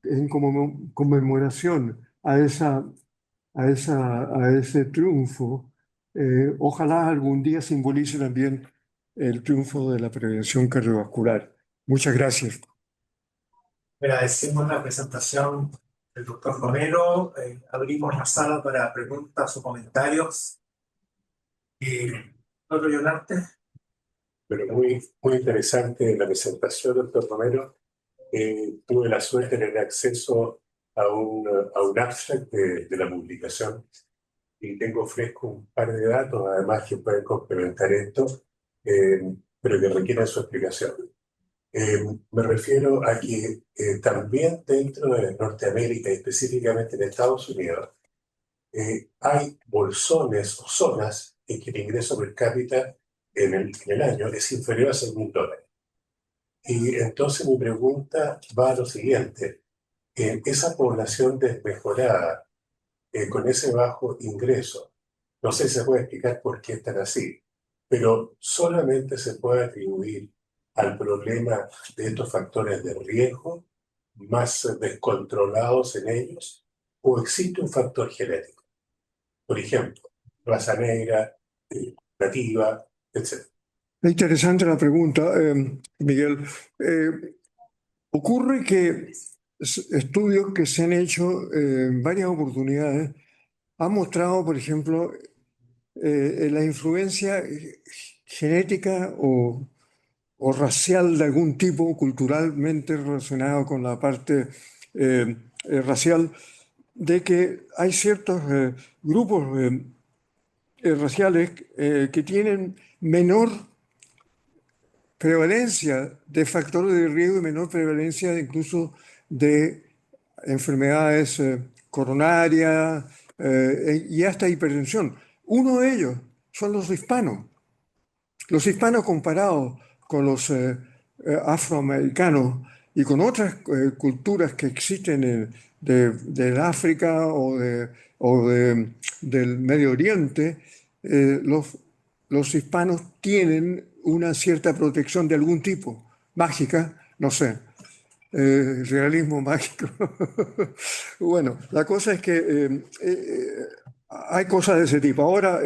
en conmemoración a ese triunfo, ojalá algún día simbolice también el triunfo de la prevención cardiovascular. Muchas gracias. Agradecemos la presentación del doctor Romero. Abrimos la sala para preguntas o comentarios. Doctor Yolante. Pero muy interesante la presentación, doctor Romero. Tuve la suerte de tener acceso a un abstract de la publicación y tengo fresco un par de datos, además que pueden complementar esto, pero que requieren su explicación. Me refiero a que también dentro de Norteamérica, y específicamente en Estados Unidos, hay bolsones o zonas en que el ingreso per cápita en el año es inferior a $6.000. Y entonces mi pregunta va a lo siguiente. Esa población desmejorada, con ese bajo ingreso, no sé si se puede explicar por qué están así, pero solamente se puede atribuir al problema de estos factores de riesgo más descontrolados en ellos, o existe un factor genético, por ejemplo, raza negra, nativa, etc. Es interesante la pregunta, Miguel. Eh, Ocurre que estudios que se han hecho en varias oportunidades han mostrado, por ejemplo, la influencia genética o racial de algún tipo, culturalmente relacionado con la parte racial, de que hay ciertos grupos raciales que tienen menor prevalencia de factores de riesgo y menor prevalencia incluso de enfermedades coronarias y hasta hipertensión. Uno de ellos son los hispanos. Los hispanos comparados con los afroamericanos y con otras culturas que existen del África del Medio Oriente, los hispanos tienen una cierta protección de algún tipo, mágica, no sé, realismo mágico. Bueno, la cosa es que hay cosas de ese tipo. Ahora,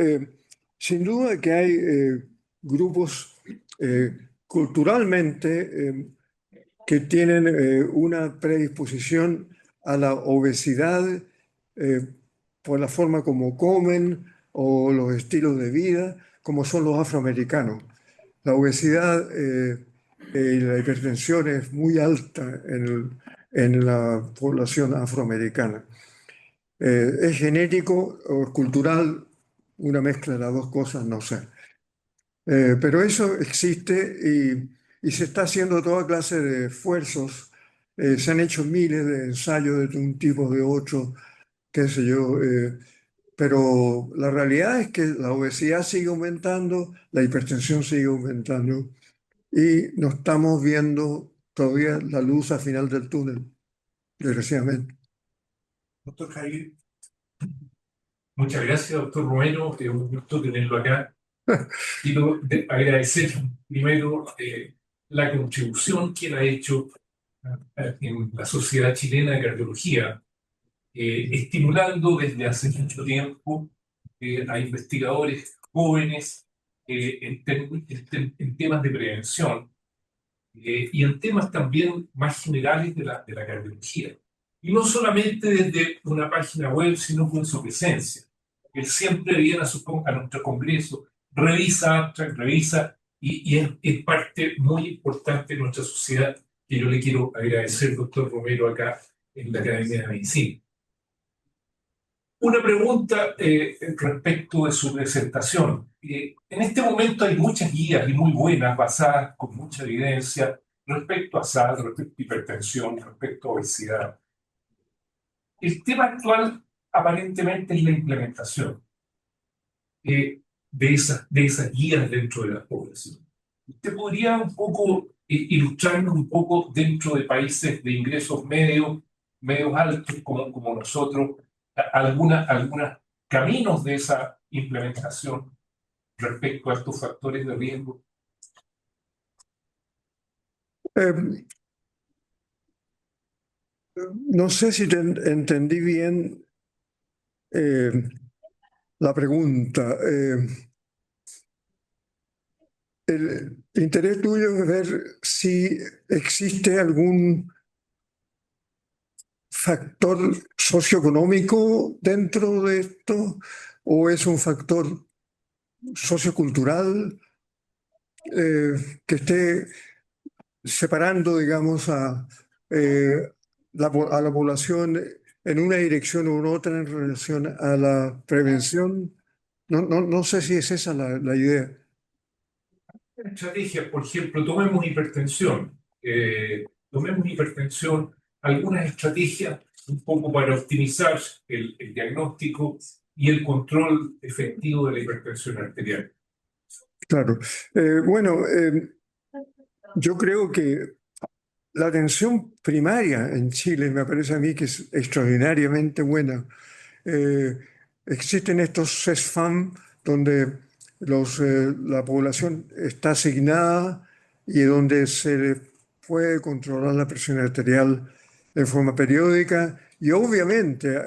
sin duda que hay grupos culturalmente que tienen una predisposición a la obesidad eh, por la forma como comen o los estilos de vida, como son los afroamericanos. La obesidad y la hipertensión es muy alta en la población afroamericana. ¿Es genético o cultural? Una mezcla de las dos cosas, no sé. Pero eso existe y se está haciendo toda clase de esfuerzos. Se han hecho miles de ensayos de un tipo, de otro, qué sé yo. Pero la realidad es que la obesidad sigue aumentando, la hipertensión sigue aumentando y no estamos viendo todavía la luz al final del túnel, desgraciadamente. Doctor Jair, Muchas gracias, doctor Romero. Es un gusto tenerlo acá. Quiero agradecer primero la contribución que él ha hecho en la Sociedad Chilena de Cardiología, estimulando desde hace mucho tiempo a investigadores jóvenes en temas de prevención y en temas también más generales de la cardiología. Y no solamente desde una página web, sino con su presencia. Él siempre viene a nuestro congreso, revisa, revisa, y es parte muy importante de nuestra sociedad, que yo le quiero agradecer, doctor Romero, acá en la Academia de Medicina. Una pregunta respecto de su presentación. En este momento hay muchas guías y muy buenas, basadas con mucha evidencia, respecto a SAD, respecto a hipertensión, respecto a obesidad. El tema actual aparentemente es la implementación de esas guías dentro de la población. ¿Usted podría un poco ilustrarnos un poco dentro de países de ingresos medios altos como nosotros, algunos caminos de esa implementación respecto a estos factores de riesgo? Eh, no sé si entendí bien eh, la pregunta. El interés tuyo es ver si existe algún factor socioeconómico dentro de esto o es un factor sociocultural que esté separando, digamos, a la población en una dirección u otra en relación a la prevención. No sé si es esa la idea. Estrategias, por ejemplo, tomemos hipertensión. tomemos hipertensión, algunas estrategias un poco para optimizar el diagnóstico y el control efectivo de la hipertensión arterial. Claro. Bueno, yo creo que la atención primaria en Chile me parece a mí que es extraordinariamente buena. Existen estos CESFAM donde la población está asignada y donde se le puede controlar la presión arterial de forma periódica y obviamente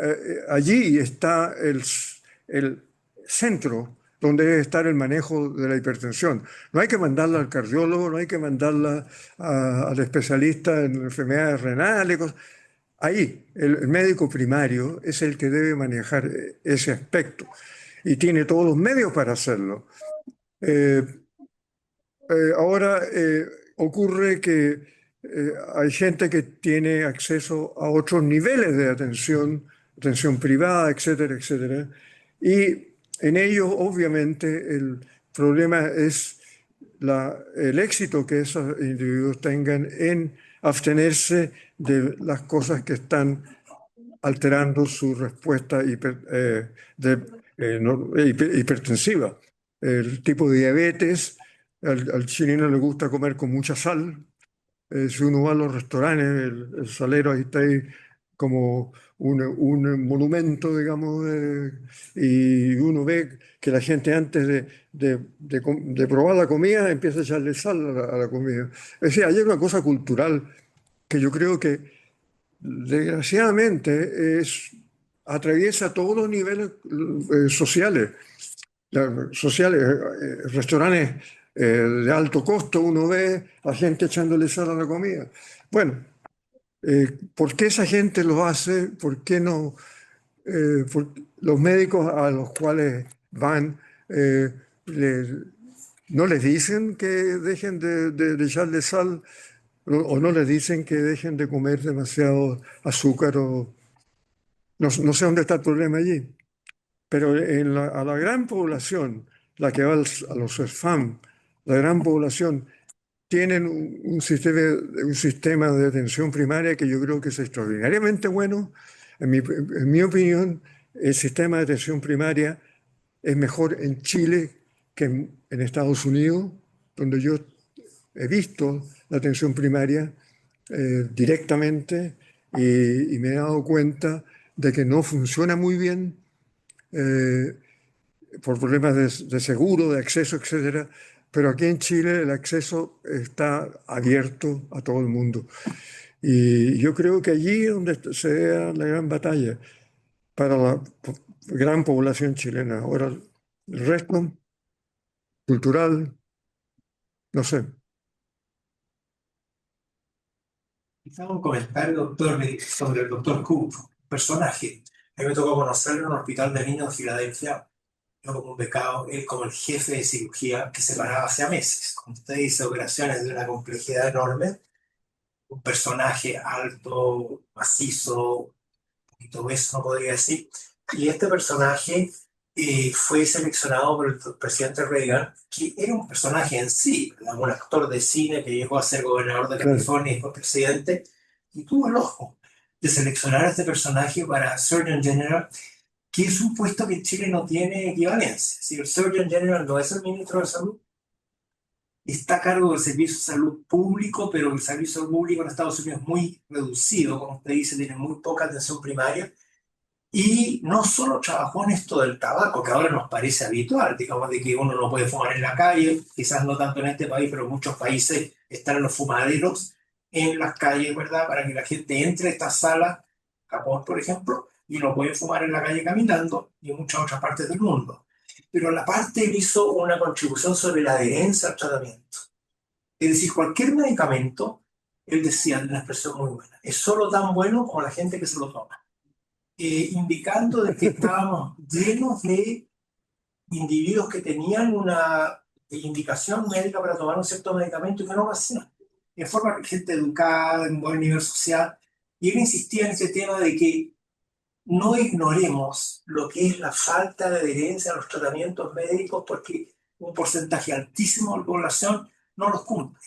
allí está el centro donde debe estar el manejo de la hipertensión. No hay que mandarla al cardiólogo, no hay que mandarla al especialista en enfermedades renales, ahí, el médico primario es el que debe manejar ese aspecto y tiene todos los medios para hacerlo. Eh, Ahora ocurre que hay gente que tiene acceso a otros niveles de atención, atención privada, etcétera, etcétera. Y en ellos, obviamente, el problema es el éxito que esos individuos tengan en abstenerse de las cosas que están alterando su respuesta hipertensiva. El tipo de diabetes, al chileno le gusta comer con mucha sal. Si uno va a los restaurantes, el salero ahí está ahí como un monumento, digamos, y uno ve que la gente antes de probar la comida empieza a echarle sal a la comida. Es decir, hay una cosa cultural que yo creo que desgraciadamente atraviesa todos los niveles sociales. Restaurantes de alto costo, uno ve a gente echándole sal a la comida. Bueno, ¿por qué esa gente lo hace? ¿Por qué no? Los médicos a los cuales van le- no les dicen que dejen de echarle sal o no les dicen que dejen de comer demasiado azúcar o no sé dónde está el problema allí. Pero a la gran población, la que va a los SFAM, la gran población, tienen un sistema de atención primaria que yo creo que es extraordinariamente bueno. En mi opinión, el sistema de atención primaria es mejor en Chile que en Estados Unidos, donde yo he visto la atención primaria directamente y me he dado cuenta de que no funciona muy bien eh, por problemas de seguro, de acceso, etcétera. Pero aquí en Chile el acceso está abierto a todo el mundo. Y yo creo que allí es donde se da la gran batalla para la gran población chilena. Ahora, el resto, cultural, no sé. Quizá un comentario, doctor, sobre el doctor Cook, personaje. A mí me tocó conocerlo en un hospital de niños de Filadelfia, yo como un becado, él como el jefe de cirugía que se paraba hace meses. Como usted dice, operaciones de una complejidad enorme, un personaje alto, macizo, un poquito obeso, no podría decir. Y este personaje fue seleccionado por el presidente Reagan, que era un personaje en sí, ¿verdad? Un actor de cine que llegó a ser gobernador de Claro. California y después presidente, y tuvo el ojo de seleccionar a este personaje para Surgeon General, que es un puesto que en Chile no tiene equivalencia. Si el Surgeon General no es el ministro de Salud, está a cargo del servicio de salud público, pero el servicio público en Estados Unidos es muy reducido, como usted dice, tiene muy poca atención primaria. Y no solo trabajó en esto del tabaco, que ahora nos parece habitual, digamos, de que uno no puede fumar en la calle, quizás no tanto en este país, pero en muchos países están los fumaderos en las calles, ¿verdad? Para que la gente entre a estas salas, Japón, por ejemplo, y no puede fumar en la calle caminando, y en muchas otras partes del mundo. Pero la parte él hizo una contribución sobre la adherencia al tratamiento. Es decir, cualquier medicamento, él decía, de una expresión muy buena, es solo tan bueno como la gente que se lo toma. Indicando de que estábamos llenos de individuos que tenían una indicación médica para tomar un cierto medicamento y que no lo hacían. En forma de gente educada, en buen nivel social. Y él insistía en ese tema de que no ignoremos lo que es la falta de adherencia a los tratamientos médicos porque un porcentaje altísimo de la población no los cumple.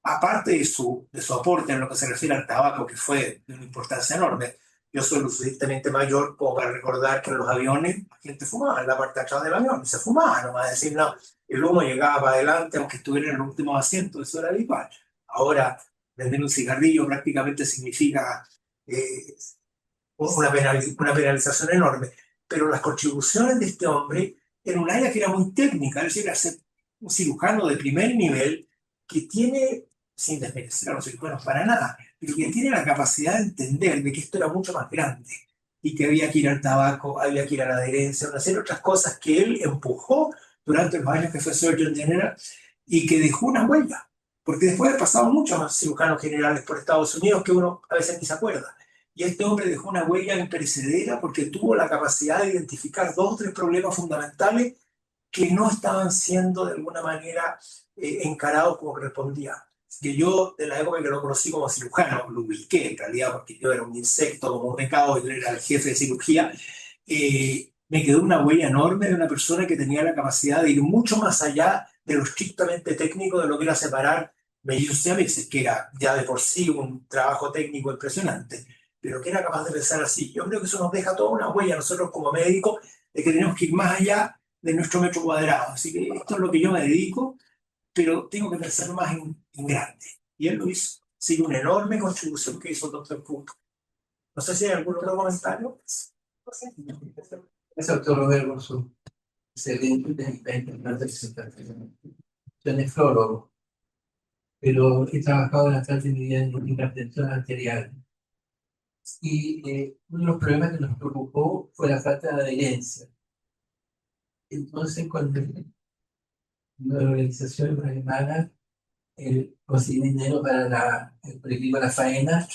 aparte de su aporte en lo que se refiere al tabaco, que fue de una importancia enorme, yo soy lo suficientemente mayor como para recordar que en los aviones la gente fumaba en la parte de atrás del avión, y se fumaba, no va a decir, no, el humo llegaba para adelante aunque estuviera en el último asiento, eso era habitual. Ahora, vender un cigarrillo prácticamente significa eh, una penalización enorme, pero las contribuciones de este hombre en un área que era muy técnica, es decir, era ser un cirujano de primer nivel que tiene, sin desmerecer a los cirujanos para nada, pero que tiene la capacidad de entender de que esto era mucho más grande y que había que ir al tabaco, había que ir a la adherencia, una serie de otras cosas que él empujó durante los años que fue Surgeon General y que dejó una huella. Porque después han pasado muchos más cirujanos generales por Estados Unidos que uno a veces ni se acuerda. Y este hombre dejó una huella imperecedera porque tuvo la capacidad de identificar dos o tres problemas fundamentales que no estaban siendo de alguna manera encarados como correspondía. Que yo, de la época que lo conocí como cirujano, lo ubiqué en realidad porque yo era un insecto, como un pecado, y yo era el jefe de cirugía, me quedó una huella enorme de una persona que tenía la capacidad de ir mucho más allá de lo estrictamente técnico de lo que era separar mellizos siameses, que era ya de por sí un trabajo técnico impresionante, pero que era capaz de pensar así. Yo creo que eso nos deja toda una huella nosotros como médicos de que tenemos que ir más allá de nuestro metro cuadrado. Así que esto es lo que yo me dedico, pero tengo que pensar más en grande. Y él lo hizo. Sigue una enorme contribución que hizo el doctor Cook. No sé si hay algún otro comentario. Es doctor Roberto, su excelente presentación. Yo soy nefrólogo, pero he trabajado en la parte de mi vida en hipertensión arterial. Y uno de los problemas que nos preocupó fue la falta de adherencia. Entonces, cuando la organización alemana consiguió dinero para el proyecto La Faena,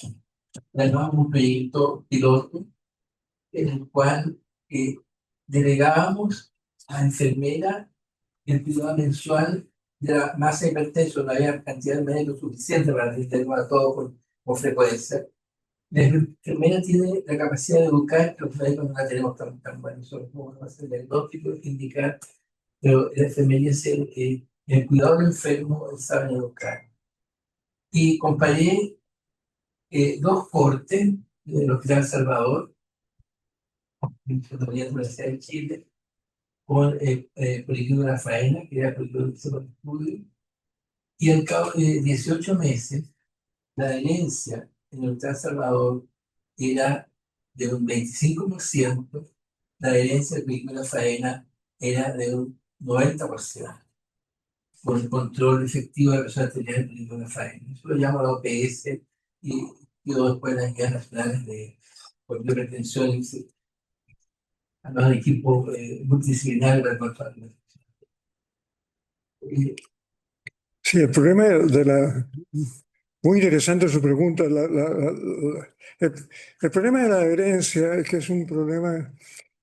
ganamos un proyecto piloto en el cual delegábamos a enfermera el cuidado mensual de la masa hipertensa. No había cantidad de médicos suficiente para atenderlo a todo con frecuencia. La enfermera tiene la capacidad de educar, los médicos no la tenemos tan buena, solo como hacer el diagnóstico, indicar, pero la enfermería es el cuidado del enfermo, saben educar. Y comparé dos cortes del Hospital Salvador, en la Universidad de Chile, con el proyecto de La Faena, que era el proyecto de estudio, y al cabo de 18 meses, la adherencia en el Hospital Salvador era de un 25%, la adherencia del proyecto de La Faena era de un 90%, con el control efectivo de personas que tenían el proyecto de La Faena. Eso lo llamo la OPS y quedó después en las guías nacionales de hipertensión a los equipos multidisciplinarios para el control. Sí, el problema de la... Muy interesante su pregunta. El problema de la adherencia es que es un problema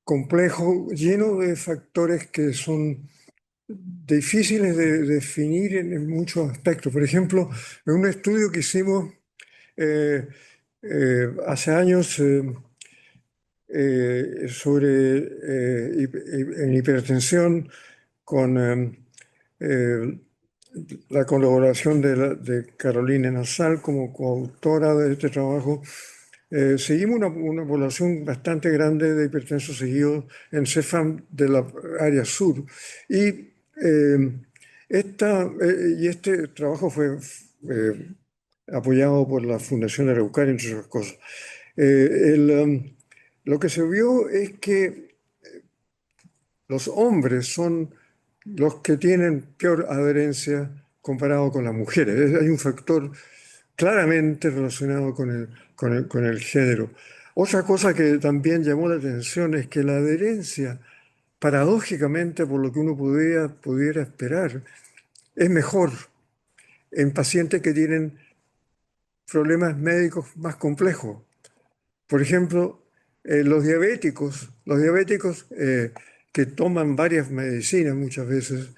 complejo, lleno de factores que son difíciles de definir en muchos aspectos. Por ejemplo, en un estudio que hicimos hace años en hipertensión con la colaboración de Carolina Nasal como coautora de este trabajo, seguimos una población bastante grande de hipertensos seguidos en CEFAM de la área sur. Y, este trabajo fue apoyado por la Fundación Araucaria, entre otras cosas. Lo que se vio es que los hombres son los que tienen peor adherencia comparado con las mujeres. Hay un factor claramente relacionado con el género. Otra cosa que también llamó la atención es que la adherencia, paradójicamente, por lo que uno pudiera esperar, es mejor en pacientes que tienen problemas médicos más complejos. Por ejemplo, los diabéticos que toman varias medicinas muchas veces,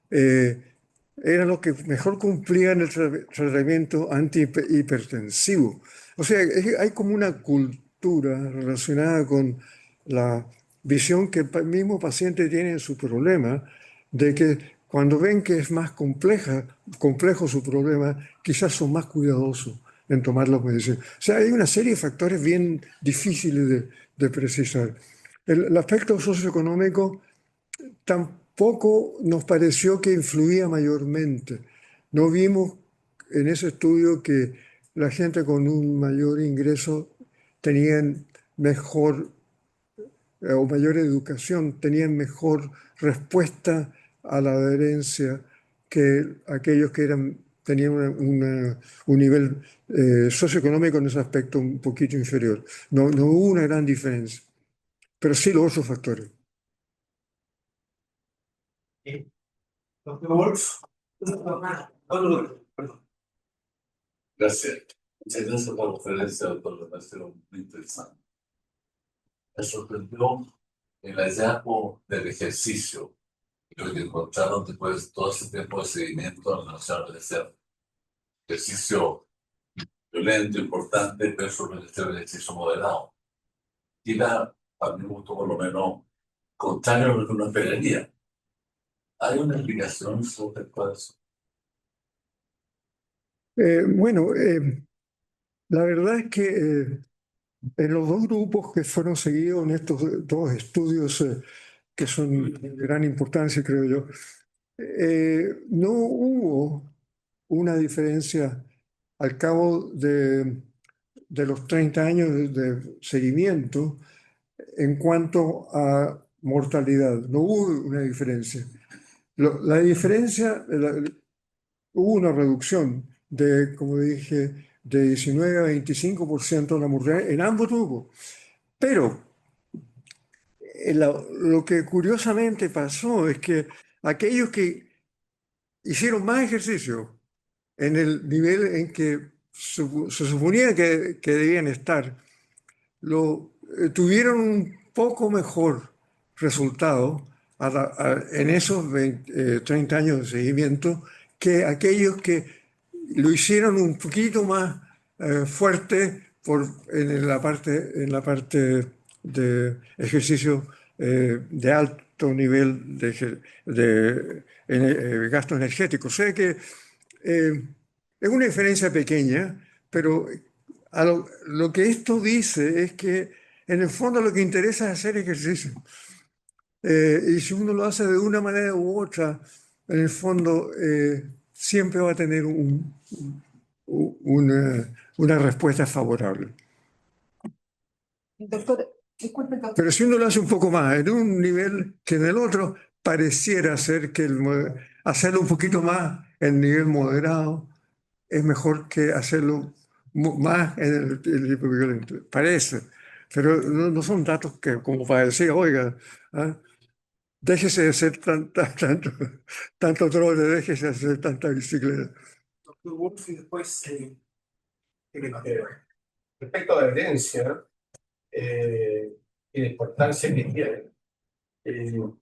eran los que mejor cumplían el tratamiento antihipertensivo. O sea, hay como una cultura relacionada con la visión que el mismo paciente tiene en su problema, de que cuando ven que es más complejo su problema, quizás son más cuidadosos en tomar las medicinas. O sea, hay una serie de factores bien difíciles de precisar. El aspecto socioeconómico tampoco nos pareció que influía mayormente. No vimos en ese estudio que la gente con un mayor ingreso tenían mejor o mayor educación, tenían mejor respuesta a la adherencia que aquellos que tenían un nivel socioeconómico en ese aspecto un poquito inferior. No hubo una gran diferencia, pero sí los otros factores. Doctor Wolf. Perdón. Gracias. Muchas gracias por la conferencia, doctor. Me parece muy interesante. Me sorprendió el hallazgo del ejercicio. Creo que encontraron después de todo ese tiempo de seguimiento en relación al ejercicio violento, importante, versus el ejercicio moderado. Y a mi gusto, por lo menos, contrario a lo que uno esperaría. ¿Hay una explicación sobre todo eso? Bueno, la verdad es que en los dos grupos que fueron seguidos en estos dos estudios que son de gran importancia, creo yo, no hubo una diferencia al cabo de los 30 años de seguimiento en cuanto a mortalidad. No hubo una diferencia. La diferencia, hubo una reducción de, como dije, de 19 a 25% de la mortalidad en ambos grupos. Pero lo que curiosamente pasó es que aquellos que hicieron más ejercicio en el nivel en que se suponía que debían estar, tuvieron un poco mejor resultado en esos 30 años de seguimiento que aquellos que lo hicieron un poquito más fuerte en la parte de ejercicio de alto nivel de gasto energético. O sea que es una diferencia pequeña, pero lo que esto dice es que en el fondo lo que interesa es hacer ejercicio. Y si uno lo hace de una manera u otra, en el fondo siempre va a tener una respuesta favorable. Doctor, disculpe, doctor. Pero si uno lo hace un poco más en un nivel que en el otro, pareciera ser que hacerlo un poquito más en nivel moderado es mejor que hacerlo más en el hipoviolento. Parece, pero no son datos que como para decir, oiga, déjese de hacer tanto trote, déjese de hacer tanta bicicleta. Doctor Wolf y después Respecto a la evidencia y la importancia que tiene, yo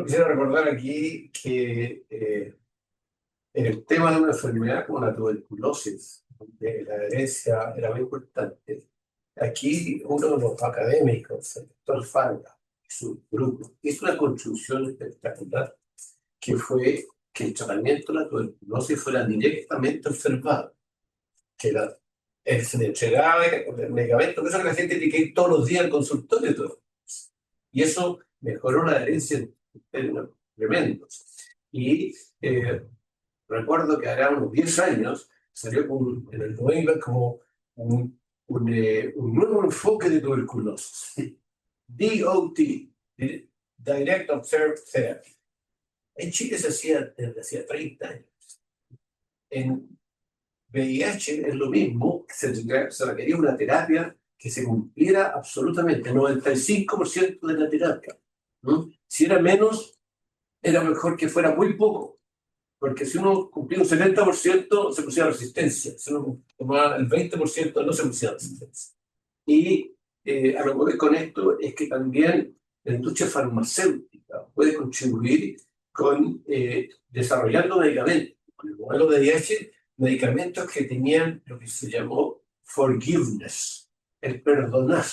quisiera recordar aquí que en el tema de una enfermedad como la tuberculosis, donde la herencia era muy importante, aquí uno de los académicos, el doctor Fanga, y su grupo, hizo una construcción espectacular que fue que el tratamiento de la tuberculosis fuera directamente observado, que se le entregaba el medicamento, que eso que la gente tiene que ir todos los días al consultorio, todo. Y eso mejoró la adherencia en términos tremendos. Y recuerdo que hará unos 10 años salió en el New England como un nuevo enfoque de tuberculosis. DOT, Direct Observed Therapy. En Chile se hacía desde hacía 30 años. En VIH es lo mismo, se requería una terapia que se cumpliera absolutamente, el 95% de la terapia. ¿No? Si era menos, era mejor que fuera muy poco, porque si uno cumplía un 70% se producía resistencia, si uno tomaba el 20% no se producía resistencia. Y a lo que voy con esto es que también la industria farmacéutica puede contribuir con desarrollando medicamentos. Con el modelo de VIH, medicamentos que tenían lo que se llamó forgiveness, el perdonar,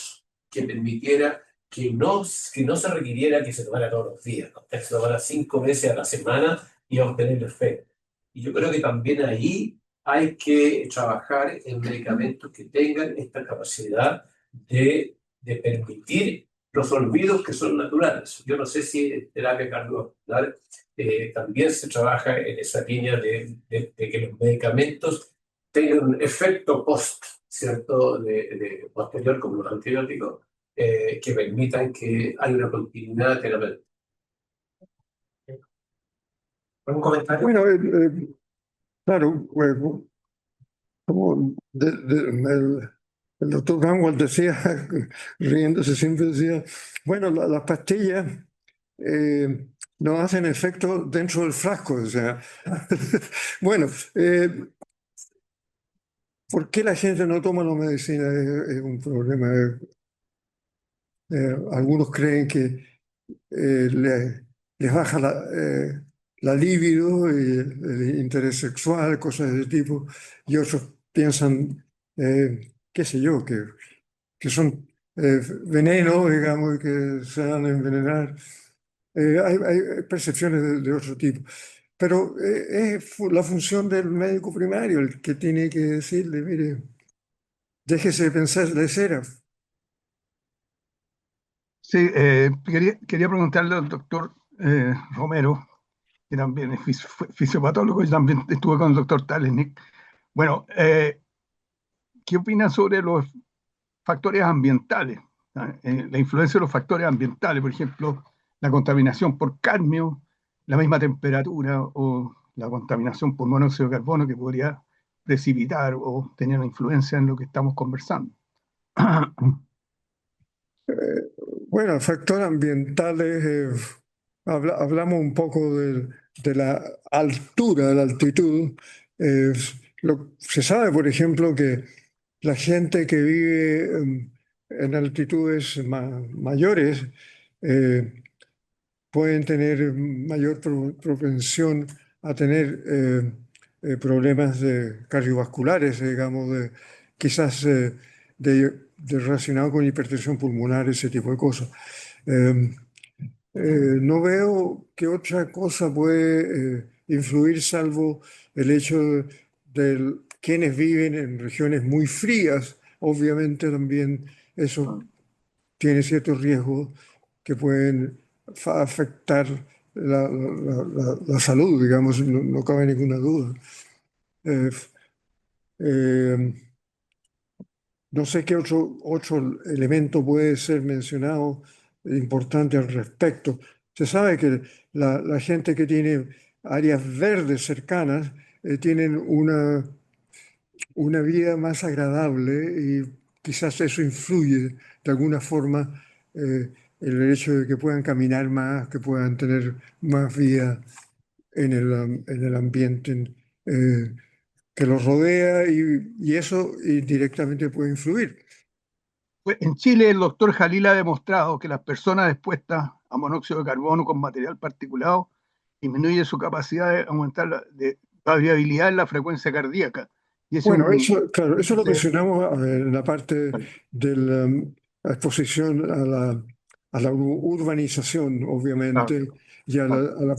que permitiera que no se requiriera que se tomara todos los días, ¿no? Que se tomara 5 veces a la semana y a obtener efecto. Y yo creo que también ahí hay que trabajar en medicamentos que tengan esta capacidad de permitir los olvidos que son naturales. Yo no sé si en terapia cardiovascular también se trabaja en esa línea de que los medicamentos tengan un efecto post, ¿cierto? De posterior, como los antibióticos, que permitan que haya una continuidad terapéutica. ¿Un comentario? Bueno, claro, como el doctor Gangwald decía, riéndose siempre decía, bueno, las pastillas no hacen efecto dentro del frasco, o sea, bueno, ¿por qué la gente no toma la medicina? Es un problema. Algunos creen que les baja la libido y el interés sexual, cosas de ese tipo, y otros piensan, qué sé yo, que son venenos, digamos, y que se van a envenenar. Hay percepciones de otro tipo. Pero es la función del médico primario el que tiene que decirle, mire, déjese de pensar de cera. Sí, quería preguntarle al doctor Romero, que también es fisiopatólogo y también estuvo con el doctor Talenic. Bueno, ¿qué opina sobre los factores ambientales? La influencia de los factores ambientales, por ejemplo, la contaminación por cadmio, la misma temperatura o la contaminación por monóxido de carbono que podría precipitar o tener una influencia en lo que estamos conversando. Bueno, factores ambientales, hablamos un poco de la altura, de la altitud. Eh, Se sabe, por ejemplo, que la gente que vive en altitudes mayores pueden tener mayor propensión a tener problemas cardiovasculares, digamos, quizás relacionado con hipertensión pulmonar, ese tipo de cosas. No veo qué otra cosa puede influir salvo el hecho de quienes viven en regiones muy frías. Obviamente también eso tiene ciertos riesgos que pueden afectar la salud, digamos, no cabe ninguna duda. Eh, eh, no sé qué otro elemento puede ser mencionado importante al respecto. Se sabe que la gente que tiene áreas verdes cercanas tienen una vida más agradable y quizás eso influye de alguna forma en el hecho de que puedan caminar más, que puedan tener más vida en el ambiente que los rodea y eso indirectamente puede influir. Pues, en Chile, el doctor Jalil ha demostrado que las personas expuestas a monóxido de carbono con material particulado disminuye su capacidad de aumentar la variabilidad en la frecuencia cardíaca. Y ese es Bueno, un... claro, eso lo mencionamos en la parte de la exposición a la urbanización, obviamente, y a la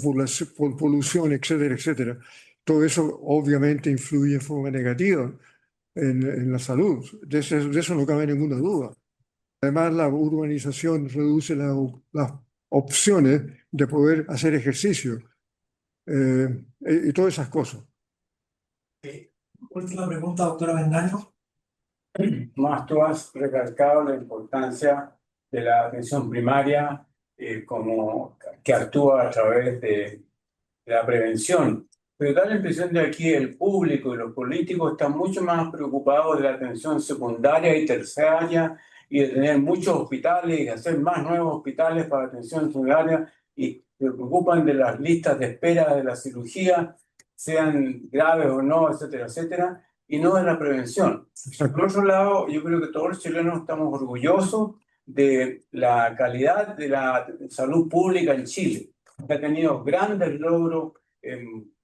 polución, etcétera, etcétera. Todo eso obviamente influye en forma negativa en la salud. De eso no cabe ninguna duda. Además, la urbanización reduce las opciones de poder hacer ejercicio y todas esas cosas. Última pregunta, doctora Bendaño. Más tú has recalcado la importancia de la atención primaria como que actúa a través de la prevención. Pero da la impresión de aquí el público y los políticos están mucho más preocupados de la atención secundaria y terciaria y de tener muchos hospitales y de hacer más nuevos hospitales para atención secundaria y se preocupan de las listas de espera de la cirugía, sean graves o no, etcétera, etcétera, y no de la prevención. Por otro lado, yo creo que todos los chilenos estamos orgullosos de la calidad de la salud pública en Chile. Ha tenido grandes logros.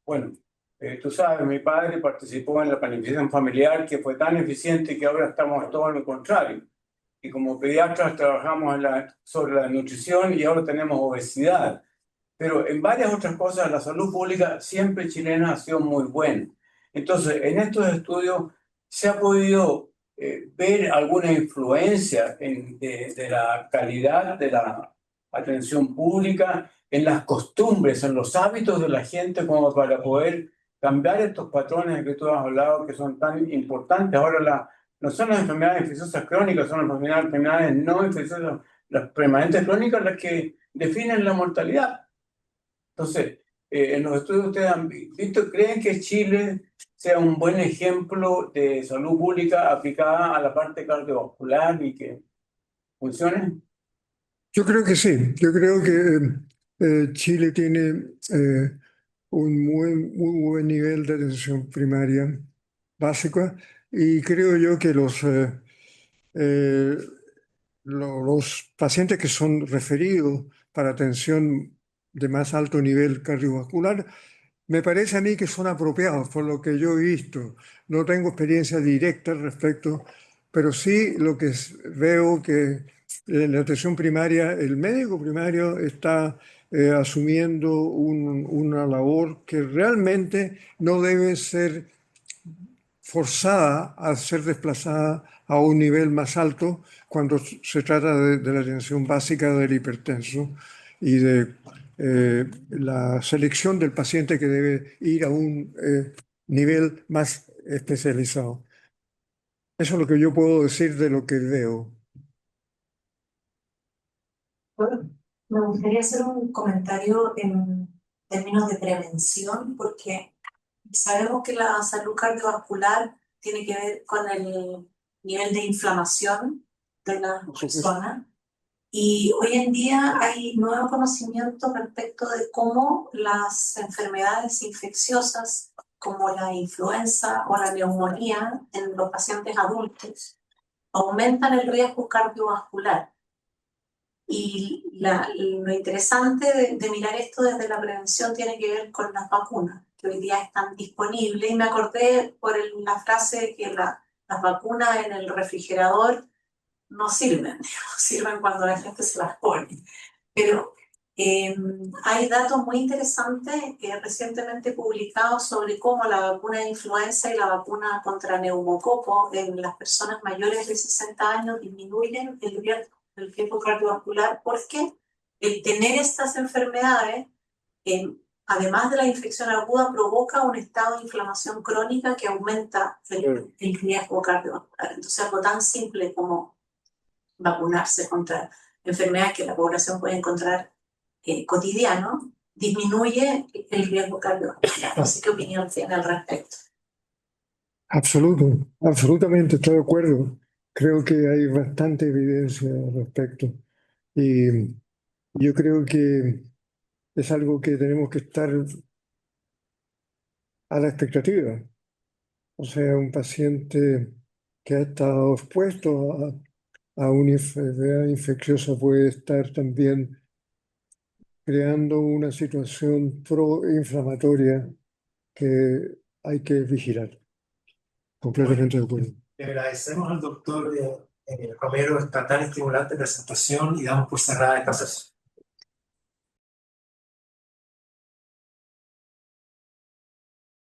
Bueno, tú sabes, mi padre participó en la planificación familiar que fue tan eficiente que ahora estamos todo lo contrario. Y como pediatras trabajamos sobre la nutrición y ahora tenemos obesidad. pero en varias otras cosas la salud pública siempre chilena ha sido muy buena. Entonces, en estos estudios se ha podido ver alguna influencia de la calidad de la atención pública, en las costumbres, en los hábitos de la gente, como para poder cambiar estos patrones de que tú has hablado, que son tan importantes. Ahora no son las enfermedades infecciosas crónicas, son las enfermedades no infecciosas, las permanentes crónicas, las que definen la mortalidad. Entonces, en los estudios que ustedes han visto, ¿creen que Chile sea un buen ejemplo de salud pública aplicada a la parte cardiovascular y que funcione? Yo creo que sí, yo creo que Chile tiene un muy buen nivel de atención primaria básica y creo yo que eh, los pacientes que son referidos para atención de más alto nivel cardiovascular, me parece a mí que son apropiados por lo que yo he visto. No tengo experiencia directa al respecto, pero sí lo que veo que en la atención primaria, el médico primario está asumiendo una labor que realmente no debe ser forzada a ser desplazada a un nivel más alto cuando se trata de la atención básica del hipertenso y de la selección del paciente que debe ir a un nivel más especializado. Eso es lo que yo puedo decir de lo que veo. Bueno, me gustaría hacer un comentario en términos de prevención, porque sabemos que la salud cardiovascular tiene que ver con el nivel de inflamación de la persona. Y hoy en día hay nuevo conocimiento respecto de cómo las enfermedades infecciosas, como la influenza o la neumonía en los pacientes adultos, aumentan el riesgo cardiovascular. Y lo interesante de mirar esto desde la prevención tiene que ver con las vacunas, que hoy día están disponibles. Y me acordé por la frase de que las vacunas en el refrigerador no sirven, digamos, sirven cuando la gente se las pone. Pero hay datos muy interesantes recientemente publicados sobre cómo la vacuna de influenza y la vacuna contra neumococo en las personas mayores de 60 años disminuyen el riesgo cardiovascular, porque el tener estas enfermedades, además de la infección aguda, provoca un estado de inflamación crónica que aumenta el riesgo cardiovascular. Entonces, algo tan simple como vacunarse contra enfermedades que la población puede encontrar cotidiano, disminuye el riesgo cardiovascular. No sé qué opinión tiene al respecto. Absolutamente, estoy de acuerdo. Creo que hay bastante evidencia al respecto. Y yo creo que es algo que tenemos que estar a la expectativa. O sea, un paciente que ha estado expuesto a una enfermedad infecciosa puede estar también creando una situación proinflamatoria que hay que vigilar. Completamente de acuerdo. Le agradecemos al doctor Romero esta tan estimulante presentación y damos por cerrada esta sesión.